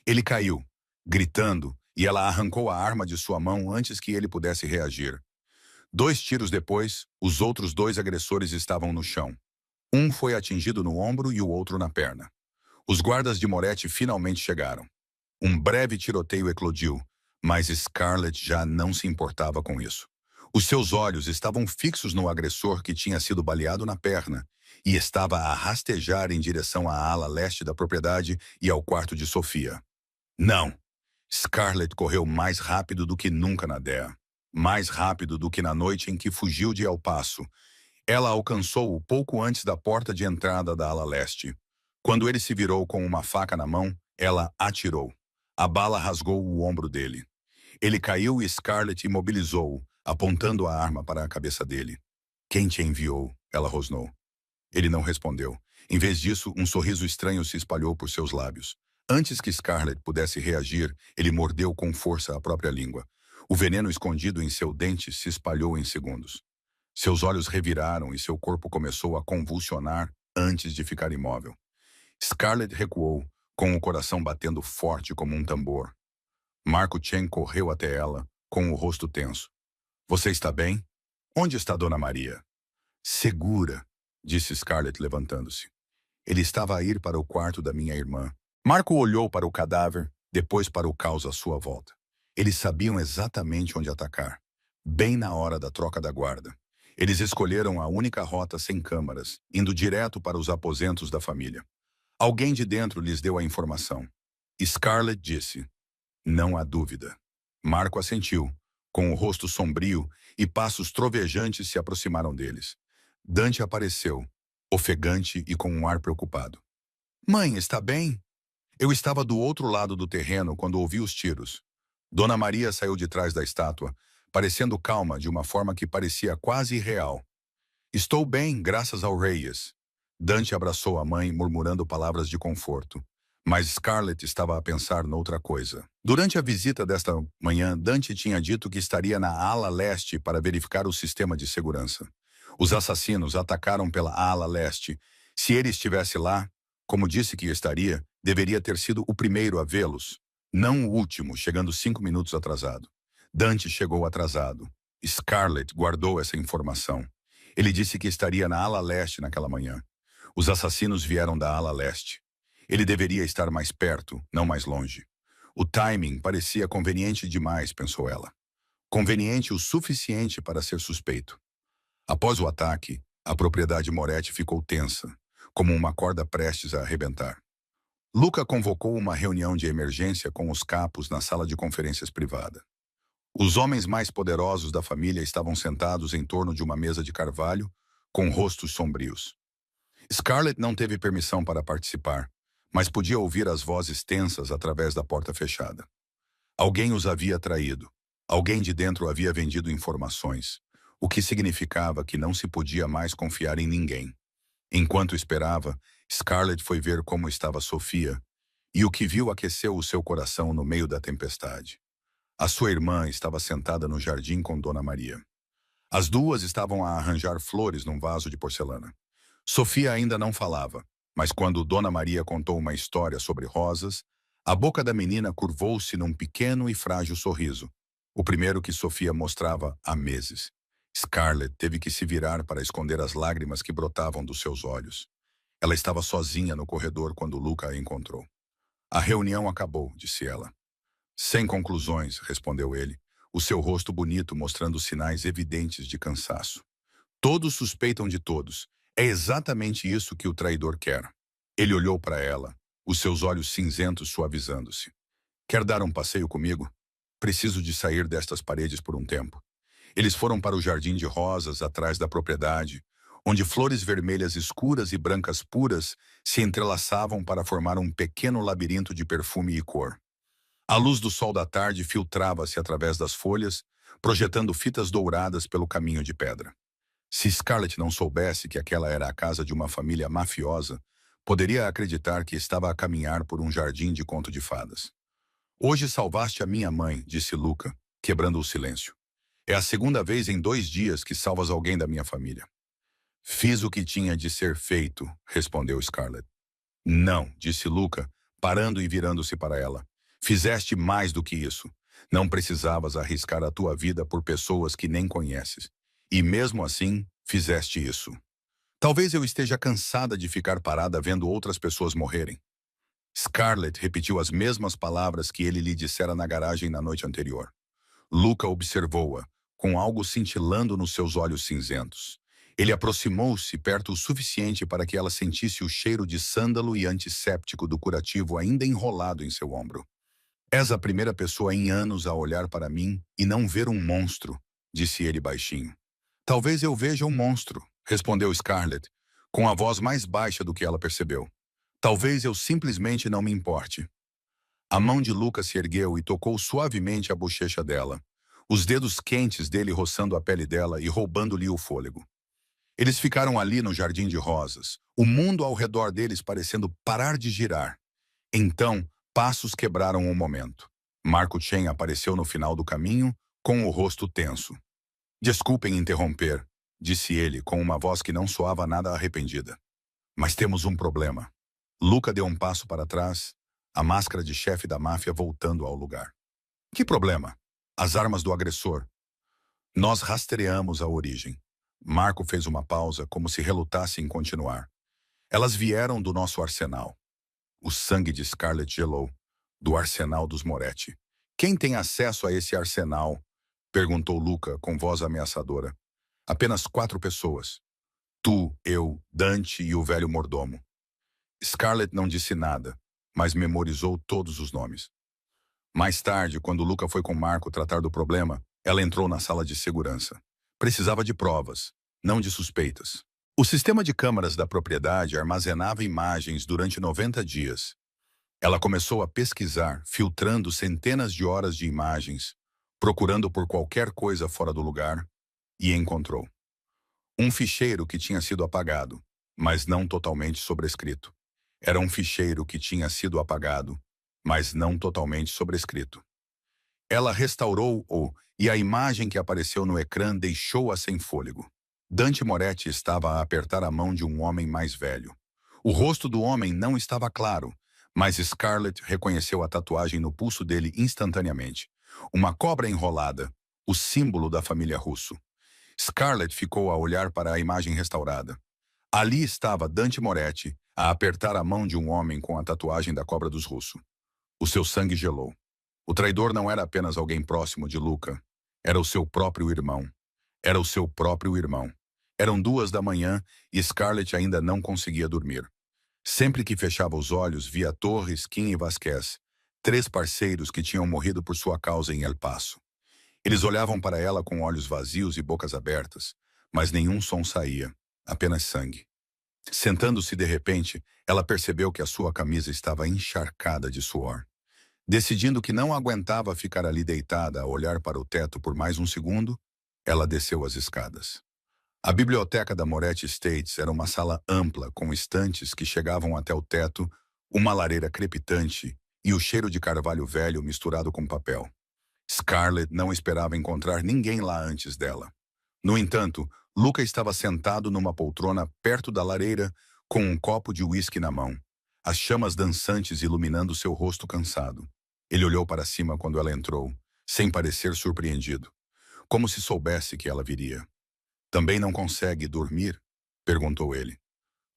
Ele caiu, gritando, e ela arrancou a arma de sua mão antes que ele pudesse reagir. 2 tiros depois, os outros 2 agressores estavam no chão. Um foi atingido no ombro e o outro na perna. Os guardas de Moretti finalmente chegaram. Um breve tiroteio eclodiu, mas Scarlett já não se importava com isso. Os seus olhos estavam fixos no agressor que tinha sido baleado na perna e estava a rastejar em direção à ala leste da propriedade e ao quarto de Sofia. Não! Scarlett correu mais rápido do que nunca na DEA. Mais rápido do que na noite em que fugiu de El Paso. Ela alcançou-o pouco antes da porta de entrada da ala leste. Quando ele se virou com uma faca na mão, ela atirou. A bala rasgou o ombro dele. Ele caiu e Scarlett imobilizou-o, apontando a arma para a cabeça dele. Quem te enviou? Ela rosnou. Ele não respondeu. Em vez disso, um sorriso estranho se espalhou por seus lábios. Antes que Scarlett pudesse reagir, ele mordeu com força a própria língua. O veneno escondido em seu dente se espalhou em segundos. Seus olhos reviraram e seu corpo começou a convulsionar antes de ficar imóvel. Scarlett recuou, com o coração batendo forte como um tambor. Marco Chen correu até ela, com o rosto tenso. Você está bem? Onde está Dona Maria? Segura, disse Scarlett levantando-se. Ele estava a ir para o quarto da minha irmã. Marco olhou para o cadáver, depois para o caos à sua volta. Eles sabiam exatamente onde atacar, bem na hora da troca da guarda. Eles escolheram a única rota sem câmaras, indo direto para os aposentos da família. Alguém de dentro lhes deu a informação. Scarlett disse, não há dúvida. Marco assentiu, com o rosto sombrio, e passos trovejantes se aproximaram deles. Dante apareceu, ofegante e com um ar preocupado. Mãe, está bem? Eu estava do outro lado do terreno quando ouvi os tiros. Dona Maria saiu de trás da estátua, parecendo calma de uma forma que parecia quase irreal. Estou bem, graças ao Reyes. Dante abraçou a mãe, murmurando palavras de conforto. Mas Scarlett estava a pensar noutra coisa. Durante a visita desta manhã, Dante tinha dito que estaria na ala leste para verificar o sistema de segurança. Os assassinos atacaram pela ala leste. Se ele estivesse lá, como disse que estaria, deveria ter sido o primeiro a vê-los, não o último, chegando 5 minutos atrasado. Dante chegou atrasado. Scarlett guardou essa informação. Ele disse que estaria na ala leste naquela manhã. Os assassinos vieram da ala leste. Ele deveria estar mais perto, não mais longe. O timing parecia conveniente demais, pensou ela. Conveniente o suficiente para ser suspeito. Após o ataque, a propriedade Moretti ficou tensa, como uma corda prestes a arrebentar. Luca convocou uma reunião de emergência com os capos na sala de conferências privada. Os homens mais poderosos da família estavam sentados em torno de uma mesa de carvalho, com rostos sombrios. Scarlett não teve permissão para participar, mas podia ouvir as vozes tensas através da porta fechada. Alguém os havia traído. Alguém de dentro havia vendido informações. o que significava que não se podia mais confiar em ninguém. Enquanto esperava, Scarlett foi ver como estava Sofia, e o que viu aqueceu o seu coração no meio da tempestade. A sua irmã estava sentada no jardim com Dona Maria. As duas estavam a arranjar flores num vaso de porcelana. Sofia ainda não falava, mas quando Dona Maria contou uma história sobre rosas, a boca da menina curvou-se num pequeno e frágil sorriso, o primeiro que Sofia mostrava há meses. Scarlett teve que se virar para esconder as lágrimas que brotavam dos seus olhos. Ela estava sozinha no corredor quando Luca a encontrou. A reunião acabou, disse ela. Sem conclusões, respondeu ele, o seu rosto bonito mostrando sinais evidentes de cansaço. Todos suspeitam de todos. É exatamente isso que o traidor quer. Ele olhou para ela, os seus olhos cinzentos suavizando-se. Quer dar um passeio comigo? Preciso de sair destas paredes por um tempo. Eles foram para o jardim de rosas atrás da propriedade, onde flores vermelhas escuras e brancas puras se entrelaçavam para formar um pequeno labirinto de perfume e cor. A luz do sol da tarde filtrava-se através das folhas, projetando fitas douradas pelo caminho de pedra. Se Scarlett não soubesse que aquela era a casa de uma família mafiosa, poderia acreditar que estava a caminhar por um jardim de conto de fadas. Hoje salvaste a minha mãe, disse Luca, quebrando o silêncio. É a segunda vez em 2 dias que salvas alguém da minha família. Fiz o que tinha de ser feito, respondeu Scarlett. Não, disse Luca, parando e virando-se para ela. Fizeste mais do que isso. Não precisavas arriscar a tua vida por pessoas que nem conheces. E mesmo assim, fizeste isso. Talvez eu esteja cansada de ficar parada vendo outras pessoas morrerem. Scarlett repetiu as mesmas palavras que ele lhe dissera na garagem na noite anterior. Luca observou-a, com algo cintilando nos seus olhos cinzentos. Ele aproximou-se perto o suficiente para que ela sentisse o cheiro de sândalo e antisséptico do curativo ainda enrolado em seu ombro. És a primeira pessoa em anos a olhar para mim e não ver um monstro, disse ele baixinho. Talvez eu veja um monstro, respondeu Scarlett, com a voz mais baixa do que ela percebeu. Talvez eu simplesmente não me importe. A mão de Luca se ergueu e tocou suavemente a bochecha dela, os dedos quentes dele roçando a pele dela e roubando-lhe o fôlego. Eles ficaram ali no jardim de rosas, o mundo ao redor deles parecendo parar de girar. Então, passos quebraram um momento. Marco Chen apareceu no final do caminho, com o rosto tenso. Desculpem interromper, disse ele com uma voz que não soava nada arrependida. Mas temos um problema. Luca deu um passo para trás, a máscara de chefe da máfia voltando ao lugar. Que problema? As armas do agressor. Nós rastreamos a origem. Marco fez uma pausa, como se relutasse em continuar. Elas vieram do nosso arsenal. O sangue de Scarlett gelou, do arsenal dos Moretti. Quem tem acesso a esse arsenal? Perguntou Luca com voz ameaçadora. Apenas 4 pessoas. Tu, eu, Dante e o velho mordomo. Scarlett não disse nada, mas memorizou todos os nomes. Mais tarde, quando Luca foi com Marco tratar do problema, ela entrou na sala de segurança. Precisava de provas, não de suspeitas. O sistema de câmaras da propriedade armazenava imagens durante 90 dias. Ela começou a pesquisar, filtrando centenas de horas de imagens, procurando por qualquer coisa fora do lugar, e encontrou. Um ficheiro que tinha sido apagado, mas não totalmente sobrescrito. Era um ficheiro que tinha sido apagado, mas não totalmente sobrescrito. Ela restaurou-o e a imagem que apareceu no ecrã deixou-a sem fôlego. Dante Moretti estava a apertar a mão de um homem mais velho. O rosto do homem não estava claro, mas Scarlett reconheceu a tatuagem no pulso dele instantaneamente. Uma cobra enrolada, o símbolo da família Russo. Scarlett ficou a olhar para a imagem restaurada. Ali estava Dante Moretti a apertar a mão de um homem com a tatuagem da cobra dos Russo. O seu sangue gelou. O traidor não era apenas alguém próximo de Luca. Era o seu próprio irmão. Era o seu próprio irmão. Eram 2 da manhã e Scarlett ainda não conseguia dormir. Sempre que fechava os olhos, via Torres, Kim e Vasquez, 3 parceiros que tinham morrido por sua causa em El Paso. Eles olhavam para ela com olhos vazios e bocas abertas, mas nenhum som saía, apenas sangue. Sentando-se de repente, ela percebeu que a sua camisa estava encharcada de suor. Decidindo que não aguentava ficar ali deitada a olhar para o teto por mais um segundo, Ela desceu as escadas. A biblioteca da Moretti Estates era uma sala ampla com estantes que chegavam até o teto, uma lareira crepitante e o cheiro de carvalho velho misturado com papel. Scarlett não esperava encontrar ninguém lá antes dela. No entanto, Luca estava sentado numa poltrona perto da lareira, com um copo de uísque na mão, as chamas dançantes iluminando seu rosto cansado. Ele olhou para cima quando ela entrou, sem parecer surpreendido, como se soubesse que ela viria. "Também não consegue dormir?" perguntou ele.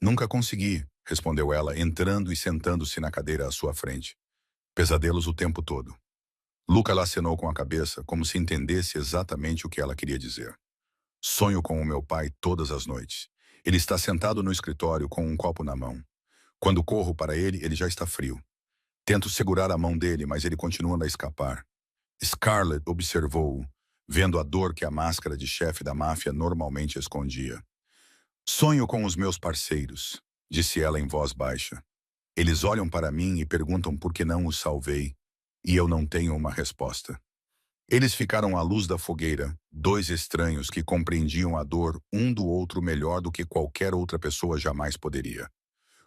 "Nunca consegui", respondeu ela, entrando e sentando-se na cadeira à sua frente. "Pesadelos o tempo todo." Luca acenou com a cabeça, como se entendesse exatamente o que ela queria dizer. "Sonho com o meu pai todas as noites. Ele está sentado no escritório com um copo na mão. Quando corro para ele, ele já está frio. Tento segurar a mão dele, mas ele continua a escapar." Scarlett observou-o, vendo a dor que a máscara de chefe da máfia normalmente escondia. "Sonho com os meus parceiros", disse ela em voz baixa. "Eles olham para mim e perguntam por que não os salvei, e eu não tenho uma resposta." Eles ficaram à luz da fogueira, dois estranhos que compreendiam a dor um do outro melhor do que qualquer outra pessoa jamais poderia.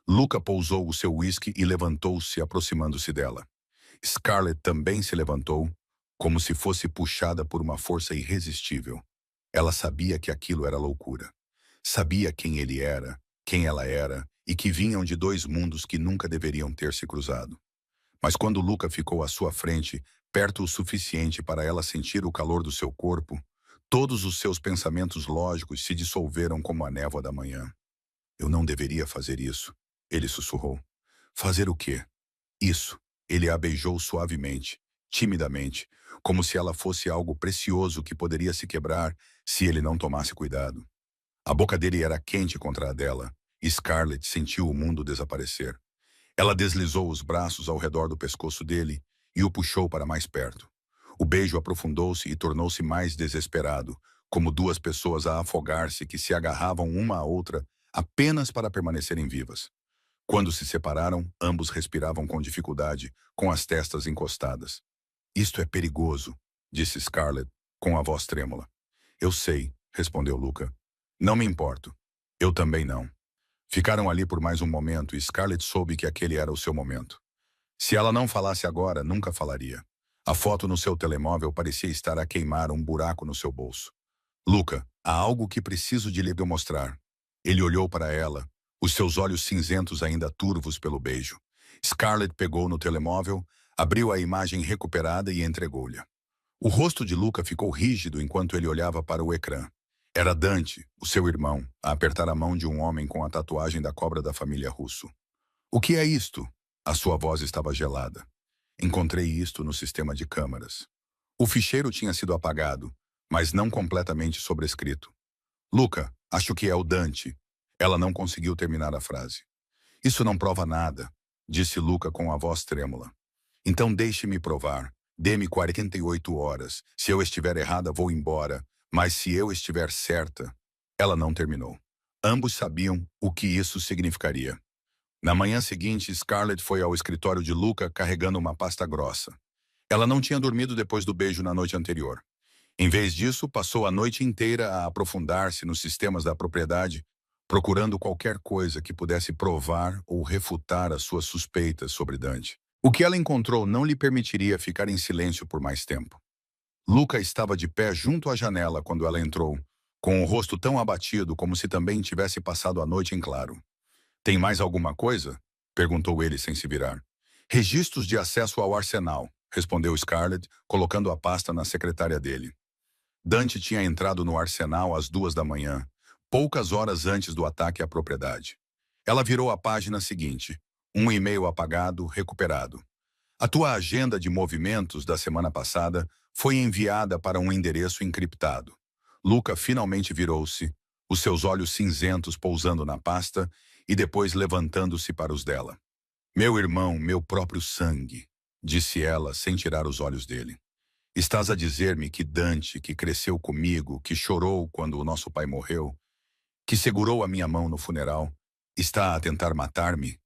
Luca pousou o seu uísque e levantou-se, aproximando-se dela. Scarlett também se levantou, como se fosse puxada por uma força irresistível. Ela sabia que aquilo era loucura. Sabia quem ele era, quem ela era, e que vinham de dois mundos que nunca deveriam ter se cruzado. Mas quando Luca ficou à sua frente, perto o suficiente para ela sentir o calor do seu corpo, todos os seus pensamentos lógicos se dissolveram como a névoa da manhã. "Eu não deveria fazer isso", ele sussurrou. "Fazer o quê?" "Isso." Ele a beijou suavemente, timidamente, como se ela fosse algo precioso que poderia se quebrar se ele não tomasse cuidado. A boca dele era quente contra a dela, e Scarlett sentiu o mundo desaparecer. Ela deslizou os braços ao redor do pescoço dele e o puxou para mais perto. O beijo aprofundou-se e tornou-se mais desesperado, como duas pessoas a afogar-se que se agarravam uma à outra apenas para permanecerem vivas. Quando se separaram, ambos respiravam com dificuldade, com as testas encostadas. "Isto é perigoso", disse Scarlett, com a voz trêmula. "Eu sei", respondeu Luca. "Não me importo." "Eu também não." Ficaram ali por mais um momento e Scarlett soube que aquele era o seu momento. Se ela não falasse agora, nunca falaria. A foto no seu telemóvel parecia estar a queimar um buraco no seu bolso. "Luca, há algo que preciso de lhe mostrar." Ele olhou para ela, os seus olhos cinzentos ainda turvos pelo beijo. Scarlett pegou no telemóvel, abriu a imagem recuperada e entregou-lhe. O rosto de Luca ficou rígido enquanto ele olhava para o ecrã. Era Dante, o seu irmão, a apertar a mão de um homem com a tatuagem da cobra da família Russo. "O que é isto?" A sua voz estava gelada. "Encontrei isto no sistema de câmaras." O ficheiro tinha sido apagado, mas não completamente sobrescrito. "Luca, acho que é o Dante." Ela não conseguiu terminar a frase. "Isso não prova nada", disse Luca com a voz trêmula. "Então deixe-me provar. Dê-me 48 horas. Se eu estiver errada, vou embora. Mas se eu estiver certa..." Ela não terminou. Ambos sabiam o que isso significaria. Na manhã seguinte, Scarlett foi ao escritório de Luca carregando uma pasta grossa. Ela não tinha dormido depois do beijo na noite anterior. Em vez disso, passou a noite inteira a aprofundar-se nos sistemas da propriedade, procurando qualquer coisa que pudesse provar ou refutar as suas suspeitas sobre Dante. O que ela encontrou não lhe permitiria ficar em silêncio por mais tempo. Luca estava de pé junto à janela quando ela entrou, com o rosto tão abatido como se também tivesse passado a noite em claro. "Tem mais alguma coisa?" perguntou ele sem se virar. "Registros de acesso ao arsenal", respondeu Scarlett, colocando a pasta na secretária dele. Dante tinha entrado no arsenal às 2 da manhã, poucas horas antes do ataque à propriedade. Ela virou a página seguinte. Um e-mail apagado, recuperado. "A tua agenda de movimentos da semana passada foi enviada para um endereço encriptado." Luca finalmente virou-se, os seus olhos cinzentos pousando na pasta e depois levantando-se para os dela. "Meu irmão, meu próprio sangue", disse ela sem tirar os olhos dele. "Estás a dizer-me que Dante, que cresceu comigo, que chorou quando o nosso pai morreu, que segurou a minha mão no funeral, está a tentar matar-me?"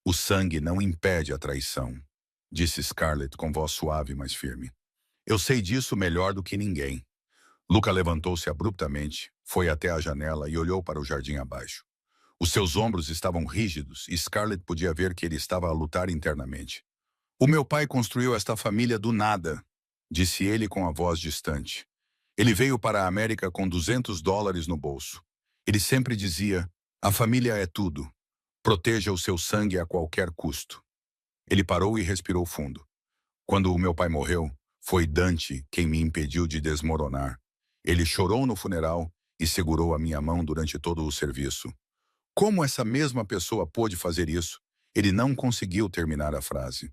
"O sangue não impede a traição", disse Scarlett com voz suave, mas firme. "Eu sei disso melhor do que ninguém." Luca levantou-se abruptamente, foi até a janela e olhou para o jardim abaixo. Os seus ombros estavam rígidos e Scarlett podia ver que ele estava a lutar internamente. O meu pai construiu esta família do nada, disse ele com a voz distante. Ele veio para a América com $200 no bolso. Ele sempre dizia, a família é tudo. Proteja o seu sangue a qualquer custo. Ele parou e respirou fundo. Quando o meu pai morreu, foi Dante quem me impediu de desmoronar. Ele chorou no funeral e segurou a minha mão durante todo o serviço. Como essa mesma pessoa pôde fazer isso? Ele não conseguiu terminar a frase.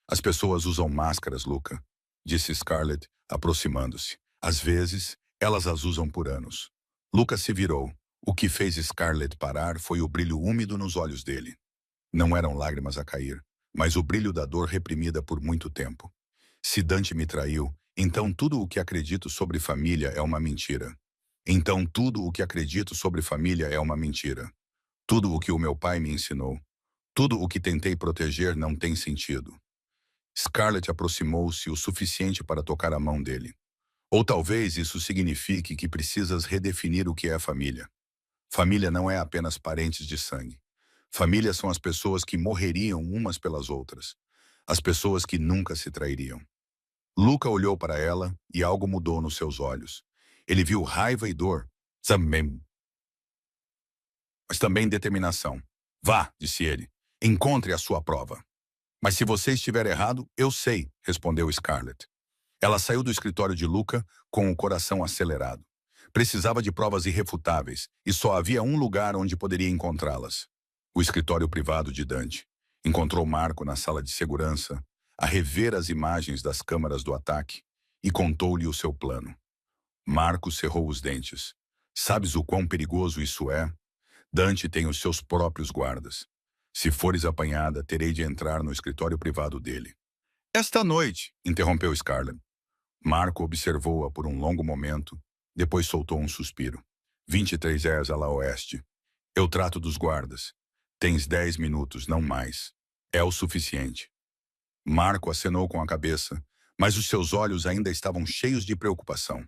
As pessoas usam máscaras, Luca, disse Scarlett, aproximando-se. Às vezes, elas as usam por anos. Luca se virou. O que fez Scarlett parar foi o brilho úmido nos olhos dele. Não eram lágrimas a cair, mas o brilho da dor reprimida por muito tempo. Se Dante me traiu, então tudo o que acredito sobre família é uma mentira. Então tudo o que acredito sobre família é uma mentira. Tudo o que o meu pai me ensinou, tudo o que tentei proteger não tem sentido. Scarlett aproximou-se o suficiente para tocar a mão dele. Ou talvez isso signifique que precisas redefinir o que é família. Família não é apenas parentes de sangue. Família são as pessoas que morreriam umas pelas outras. As pessoas que nunca se trairiam. Luca olhou para ela e algo mudou nos seus olhos. Ele viu raiva e dor, mas também determinação. Vá, disse ele, encontre a sua prova. Mas se você estiver errado, eu sei, respondeu Scarlett. Ela saiu do escritório de Luca com o coração acelerado. Precisava de provas irrefutáveis, e só havia um lugar onde poderia encontrá-las. O escritório privado de Dante. Encontrou Marco na sala de segurança, a rever as imagens das câmaras do ataque, e contou-lhe o seu plano. Marco cerrou os dentes. Sabes o quão perigoso isso é? Dante tem os seus próprios guardas. Se fores apanhada, terei de entrar no escritório privado dele. Esta noite, interrompeu Scarlett. Marco observou-a por um longo momento, depois soltou um suspiro. 23 és a lá oeste. Eu trato dos guardas. Tens 10 minutos, não mais. É o suficiente. Marco acenou com a cabeça, mas os seus olhos ainda estavam cheios de preocupação.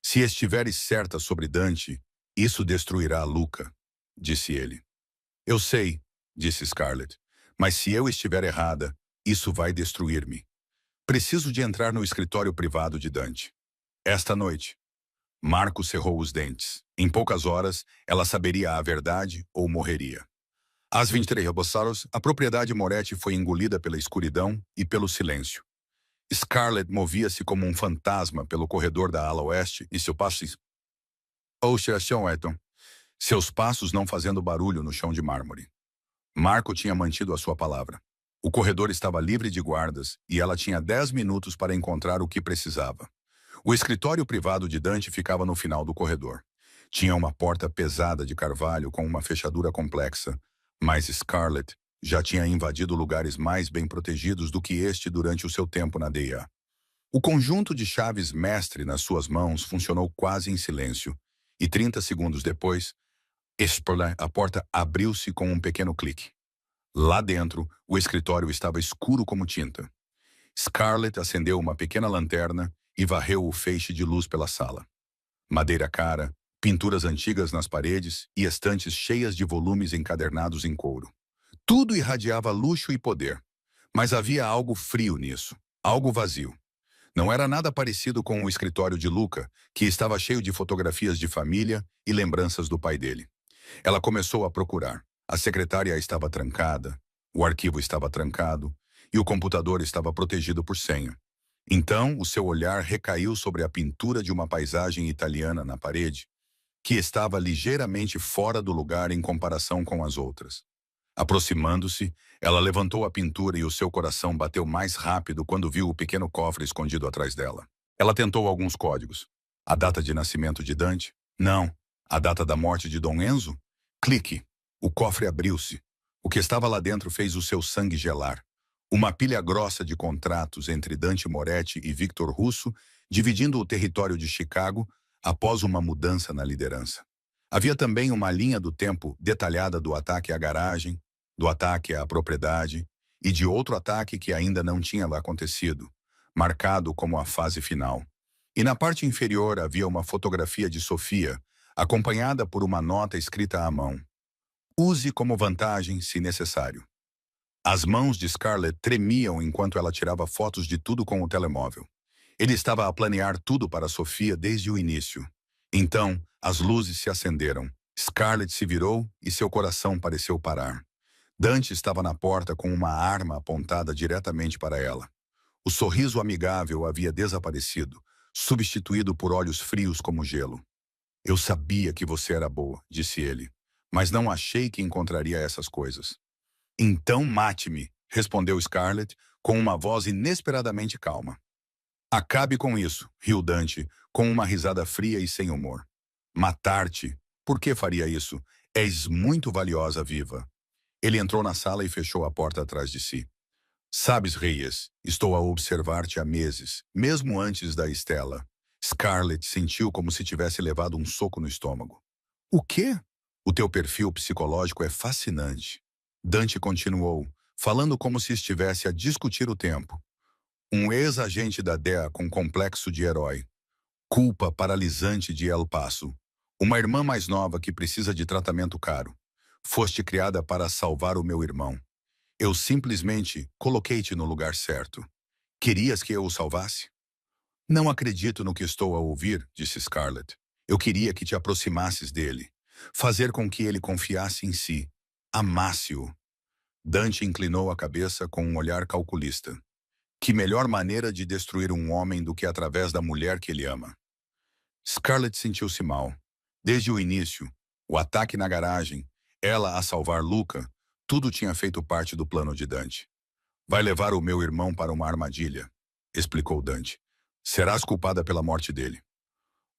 Se estiveres certa sobre Dante, isso destruirá Luca, disse ele. Eu sei, disse Scarlett, mas se eu estiver errada, isso vai destruir-me. Preciso de entrar no escritório privado de Dante. Esta noite. Marco cerrou os dentes. Em poucas horas, ela saberia a verdade ou morreria. Às 23 Rebossaros, a propriedade Moretti foi engolida pela escuridão e pelo silêncio. Scarlett movia-se como um fantasma pelo corredor da ala oeste e seu passo... Seus passos não fazendo barulho no chão de mármore. Marco tinha mantido a sua palavra. O corredor estava livre de guardas e ela tinha 10 minutos para encontrar o que precisava. O escritório privado de Dante ficava no final do corredor. Tinha uma porta pesada de carvalho com uma fechadura complexa, mas Scarlett já tinha invadido lugares mais bem protegidos do que este durante o seu tempo na DEA. O conjunto de chaves mestre nas suas mãos funcionou quase em silêncio, e 30 segundos depois, a porta abriu-se com um pequeno clique. Lá dentro, o escritório estava escuro como tinta. Scarlett acendeu uma pequena lanterna e varreu o feixe de luz pela sala. Madeira cara, pinturas antigas nas paredes e estantes cheias de volumes encadernados em couro. Tudo irradiava luxo e poder, mas havia algo frio nisso, algo vazio. Não era nada parecido com o escritório de Luca, que estava cheio de fotografias de família e lembranças do pai dele. Ela começou a procurar. A secretária estava trancada, o arquivo estava trancado e o computador estava protegido por senha. Então, o seu olhar recaiu sobre a pintura de uma paisagem italiana na parede, que estava ligeiramente fora do lugar em comparação com as outras. Aproximando-se, ela levantou a pintura e o seu coração bateu mais rápido quando viu o pequeno cofre escondido atrás dela. Ela tentou alguns códigos. A data de nascimento de Dante? Não. A data da morte de Dom Enzo? Clique. O cofre abriu-se. O que estava lá dentro fez o seu sangue gelar. Uma pilha grossa de contratos entre Dante Moretti e Victor Russo, dividindo o território de Chicago após uma mudança na liderança. Havia também uma linha do tempo detalhada do ataque à garagem, do ataque à propriedade e de outro ataque que ainda não tinha acontecido, marcado como a fase final. E na parte inferior havia uma fotografia de Sofia, acompanhada por uma nota escrita à mão. Use como vantagem, se necessário. As mãos de Scarlett tremiam enquanto ela tirava fotos de tudo com o telemóvel. Ele estava a planear tudo para Sofia desde o início. Então, as luzes se acenderam. Scarlett se virou e seu coração pareceu parar. Dante estava na porta com uma arma apontada diretamente para ela. O sorriso amigável havia desaparecido, substituído por olhos frios como gelo. Eu sabia que você era boa, disse ele, mas não achei que encontraria essas coisas. Então mate-me, respondeu Scarlett com uma voz inesperadamente calma. Acabe com isso, riu Dante, com uma risada fria e sem humor. Matar-te? Por que faria isso? És muito valiosa viva. Ele entrou na sala e fechou a porta atrás de si. Sabes, Reyes, estou a observar-te há meses, mesmo antes da Estela. Scarlett sentiu como se tivesse levado um soco no estômago. O quê? O teu perfil psicológico é fascinante. Dante continuou, falando como se estivesse a discutir o tempo. Um ex-agente da DEA com complexo de herói. Culpa paralisante de El Paso. Uma irmã mais nova que precisa de tratamento caro. Foste criada para salvar o meu irmão. Eu simplesmente coloquei-te no lugar certo. Querias que eu o salvasse? Não acredito no que estou a ouvir, disse Scarlett. Eu queria que te aproximasses dele. Fazer com que ele confiasse em si. Amasse-o. Dante inclinou a cabeça com um olhar calculista. Que melhor maneira de destruir um homem do que através da mulher que ele ama? Scarlett sentiu-se mal. Desde o início, o ataque na garagem, ela a salvar Luca, tudo tinha feito parte do plano de Dante. Vai levar o meu irmão para uma armadilha, explicou Dante. Serás culpada pela morte dele.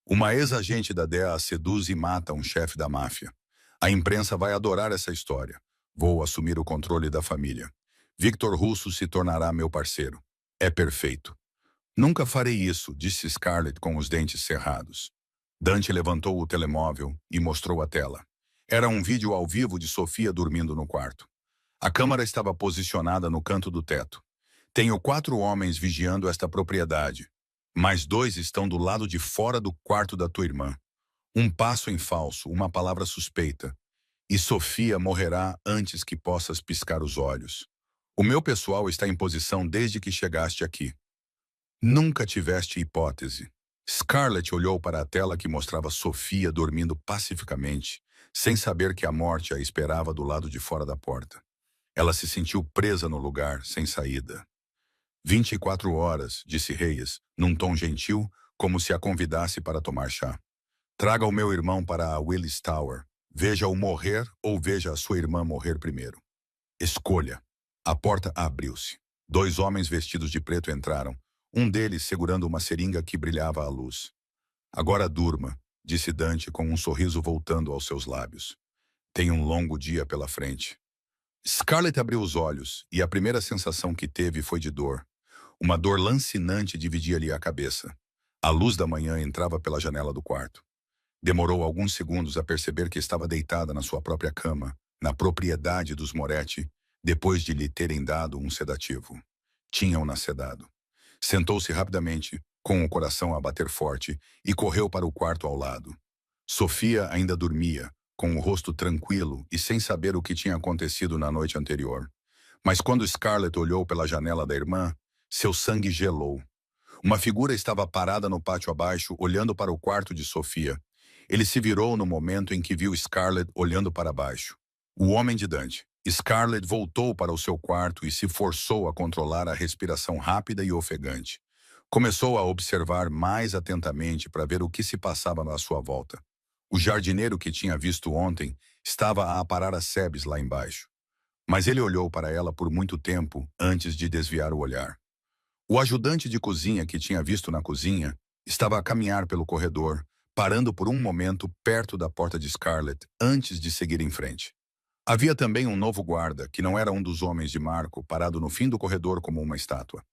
Uma ex-agente da DEA a seduz e mata um chefe da máfia. A imprensa vai adorar essa história. Vou assumir o controle da família. Victor Russo se tornará meu parceiro. É perfeito. Nunca farei isso, disse Scarlett com os dentes cerrados. Dante levantou o telemóvel e mostrou a tela. Era um vídeo ao vivo de Sofia dormindo no quarto. A câmara estava posicionada no canto do teto. Tenho 4 homens vigiando esta propriedade. Mais 2 estão do lado de fora do quarto da tua irmã. Um passo em falso, uma palavra suspeita. E Sofia morrerá antes que possas piscar os olhos. O meu pessoal está em posição desde que chegaste aqui. Nunca tiveste hipótese. Scarlett olhou para a tela que mostrava Sofia dormindo pacificamente, sem saber que a morte a esperava do lado de fora da porta. Ela se sentiu presa no lugar, sem saída. 24 horas, disse Reyes, num tom gentil, como se a convidasse para tomar chá. Traga o meu irmão para a Willis Tower. Veja-o morrer ou veja a sua irmã morrer primeiro. Escolha. A porta abriu-se. 2 homens vestidos de preto entraram, um deles segurando uma seringa que brilhava à luz. Agora durma, disse Dante com um sorriso voltando aos seus lábios. Tem um longo dia pela frente. Scarlett abriu os olhos e a primeira sensação que teve foi de dor. Uma dor lancinante dividia-lhe a cabeça. A luz da manhã entrava pela janela do quarto. Demorou alguns segundos a perceber que estava deitada na sua própria cama, na propriedade dos Moretti, depois de lhe terem dado um sedativo. Tinham-na sedado. Sentou-se rapidamente, com o coração a bater forte, e correu para o quarto ao lado. Sofia ainda dormia, com o rosto tranquilo e sem saber o que tinha acontecido na noite anterior. Mas quando Scarlett olhou pela janela da irmã, seu sangue gelou. Uma figura estava parada no pátio abaixo, olhando para o quarto de Sofia. Ele se virou no momento em que viu Scarlett olhando para baixo. O homem de Dante. Scarlett voltou para o seu quarto e se forçou a controlar a respiração rápida e ofegante. Começou a observar mais atentamente para ver o que se passava à sua volta. O jardineiro que tinha visto ontem estava a aparar as sebes lá embaixo. Mas ele olhou para ela por muito tempo antes de desviar o olhar. O ajudante de cozinha que tinha visto na cozinha estava a caminhar pelo corredor, parando por um momento perto da porta de Scarlett antes de seguir em frente. Havia também um novo guarda, que não era um dos homens de Marco, parado no fim do corredor como uma estátua.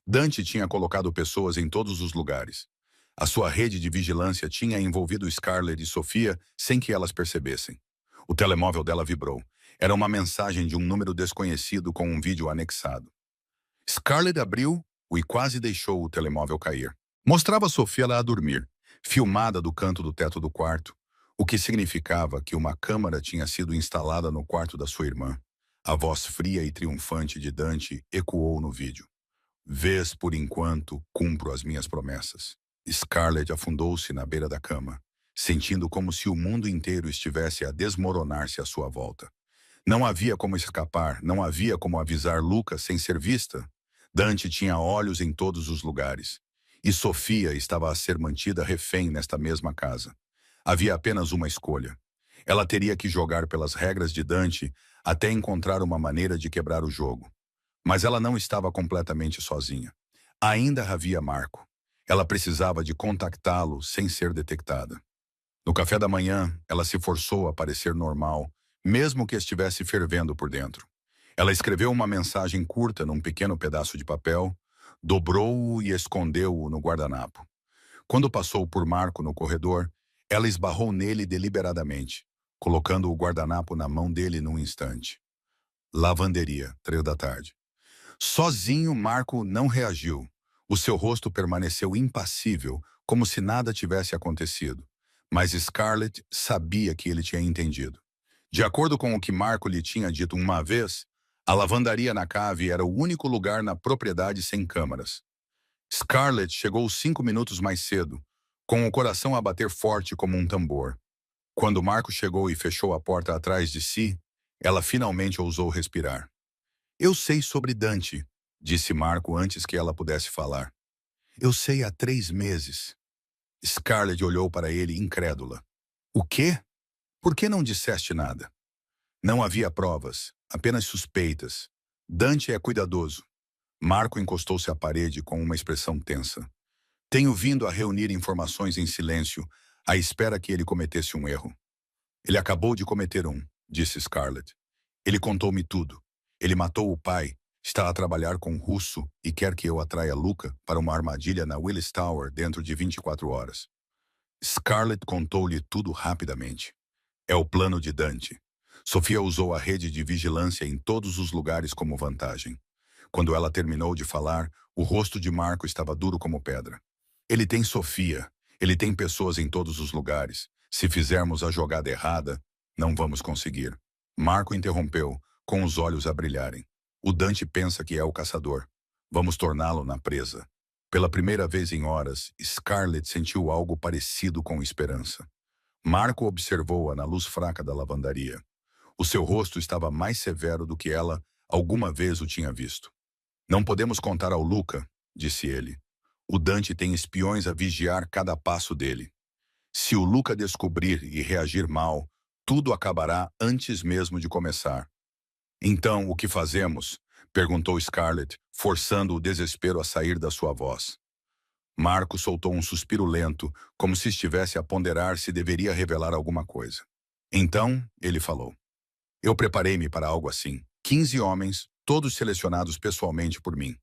Dante tinha colocado pessoas em todos os lugares. A sua rede de vigilância tinha envolvido Scarlett e Sofia sem que elas percebessem. O telemóvel dela vibrou. Era uma mensagem de um número desconhecido com um vídeo anexado. Scarlett abriu-o e quase deixou o telemóvel cair. Mostrava Sofia lá a dormir, filmada do canto do teto do quarto, o que significava que uma câmara tinha sido instalada no quarto da sua irmã. A voz fria e triunfante de Dante ecoou no vídeo. Vês, por enquanto, cumpro as minhas promessas. Scarlett afundou-se na beira da cama, sentindo como se o mundo inteiro estivesse a desmoronar-se à sua volta. Não havia como escapar, não havia como avisar Lucas sem ser vista. Dante tinha olhos em todos os lugares. E Sofia estava a ser mantida refém nesta mesma casa. Havia apenas uma escolha. Ela teria que jogar pelas regras de Dante até encontrar uma maneira de quebrar o jogo. Mas ela não estava completamente sozinha. Ainda havia Marco. Ela precisava de contactá-lo sem ser detectada. No café da manhã, ela se forçou a parecer normal, mesmo que estivesse fervendo por dentro. Ela escreveu uma mensagem curta num pequeno pedaço de papel, dobrou-o e escondeu-o no guardanapo. Quando passou por Marco no corredor, ela esbarrou nele deliberadamente, colocando o guardanapo na mão dele num instante. Lavanderia, 3 da tarde. Sozinho, Marco não reagiu. O seu rosto permaneceu impassível, como se nada tivesse acontecido. Mas Scarlett sabia que ele tinha entendido. De acordo com o que Marco lhe tinha dito uma vez, a lavandaria na cave era o único lugar na propriedade sem câmaras. Scarlett chegou 5 minutos mais cedo, com o coração a bater forte como um tambor. Quando Marco chegou e fechou a porta atrás de si, ela finalmente ousou respirar. Eu sei sobre Dante, disse Marco antes que ela pudesse falar. Eu sei há 3 meses. Scarlett olhou para ele incrédula. O quê? Por que não disseste nada? Não havia provas, apenas suspeitas. Dante é cuidadoso. Marco encostou-se à parede com uma expressão tensa. Tenho vindo a reunir informações em silêncio, à espera que ele cometesse um erro. Ele acabou de cometer um, disse Scarlett. Ele contou-me tudo. Ele matou o pai, está a trabalhar com o russo e quer que eu atraia Luca para uma armadilha na Willis Tower dentro de 24 horas. Scarlett contou-lhe tudo rapidamente. É o plano de Dante. Sofia usou a rede de vigilância em todos os lugares como vantagem. Quando ela terminou de falar, o rosto de Marco estava duro como pedra. Ele tem Sofia. Ele tem pessoas em todos os lugares. Se fizermos a jogada errada, não vamos conseguir. Marco interrompeu, com os olhos a brilharem. O Dante pensa que é o caçador. Vamos torná-lo na presa. Pela primeira vez em horas, Scarlett sentiu algo parecido com esperança. Marco observou-a na luz fraca da lavandaria. O seu rosto estava mais severo do que ela alguma vez o tinha visto. Não podemos contar ao Luca, disse ele. O Dante tem espiões a vigiar cada passo dele. Se o Luca descobrir e reagir mal, tudo acabará antes mesmo de começar. Então, o que fazemos? Perguntou Scarlett, forçando o desespero a sair da sua voz. Marco soltou um suspiro lento, como se estivesse a ponderar se deveria revelar alguma coisa. Então, ele falou. Eu preparei-me para algo assim. 15 homens, todos selecionados pessoalmente por mim.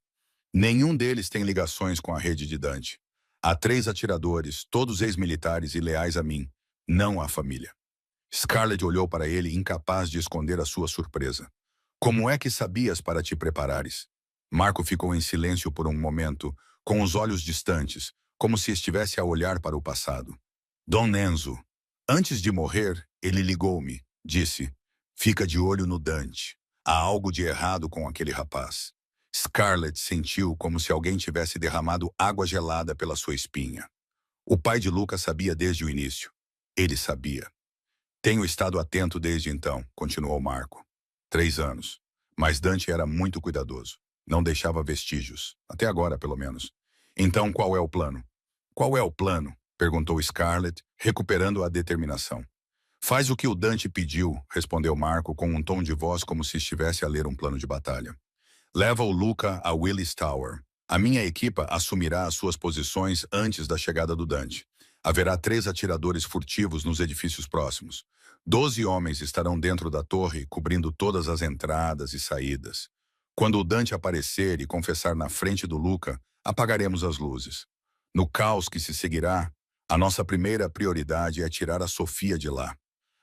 Nenhum deles tem ligações com a rede de Dante. Há 3 atiradores, todos ex-militares e leais a mim, não à família. Scarlett olhou para ele, incapaz de esconder a sua surpresa. Como é que sabias para te preparares? Marco ficou em silêncio por um momento, com os olhos distantes, como se estivesse a olhar para o passado. Dom Enzo. Antes de morrer, ele ligou-me, disse. Fica de olho no Dante. Há algo de errado com aquele rapaz. Scarlett sentiu como se alguém tivesse derramado água gelada pela sua espinha. O pai de Lucas sabia desde o início. Ele sabia. Tenho estado atento desde então, continuou Marco. 3 anos. Mas Dante era muito cuidadoso. Não deixava vestígios. Até agora, pelo menos. Então, qual é o plano? Qual é o plano? Perguntou Scarlett, recuperando a determinação. Faz o que o Dante pediu, respondeu Marco com um tom de voz como se estivesse a ler um plano de batalha. Leva o Luca a Willis Tower. A minha equipa assumirá as suas posições antes da chegada do Dante. Haverá 3 atiradores furtivos nos edifícios próximos. 12 homens estarão dentro da torre, cobrindo todas as entradas e saídas. Quando o Dante aparecer e confessar na frente do Luca, apagaremos as luzes. No caos que se seguirá, a nossa primeira prioridade é tirar a Sofia de lá.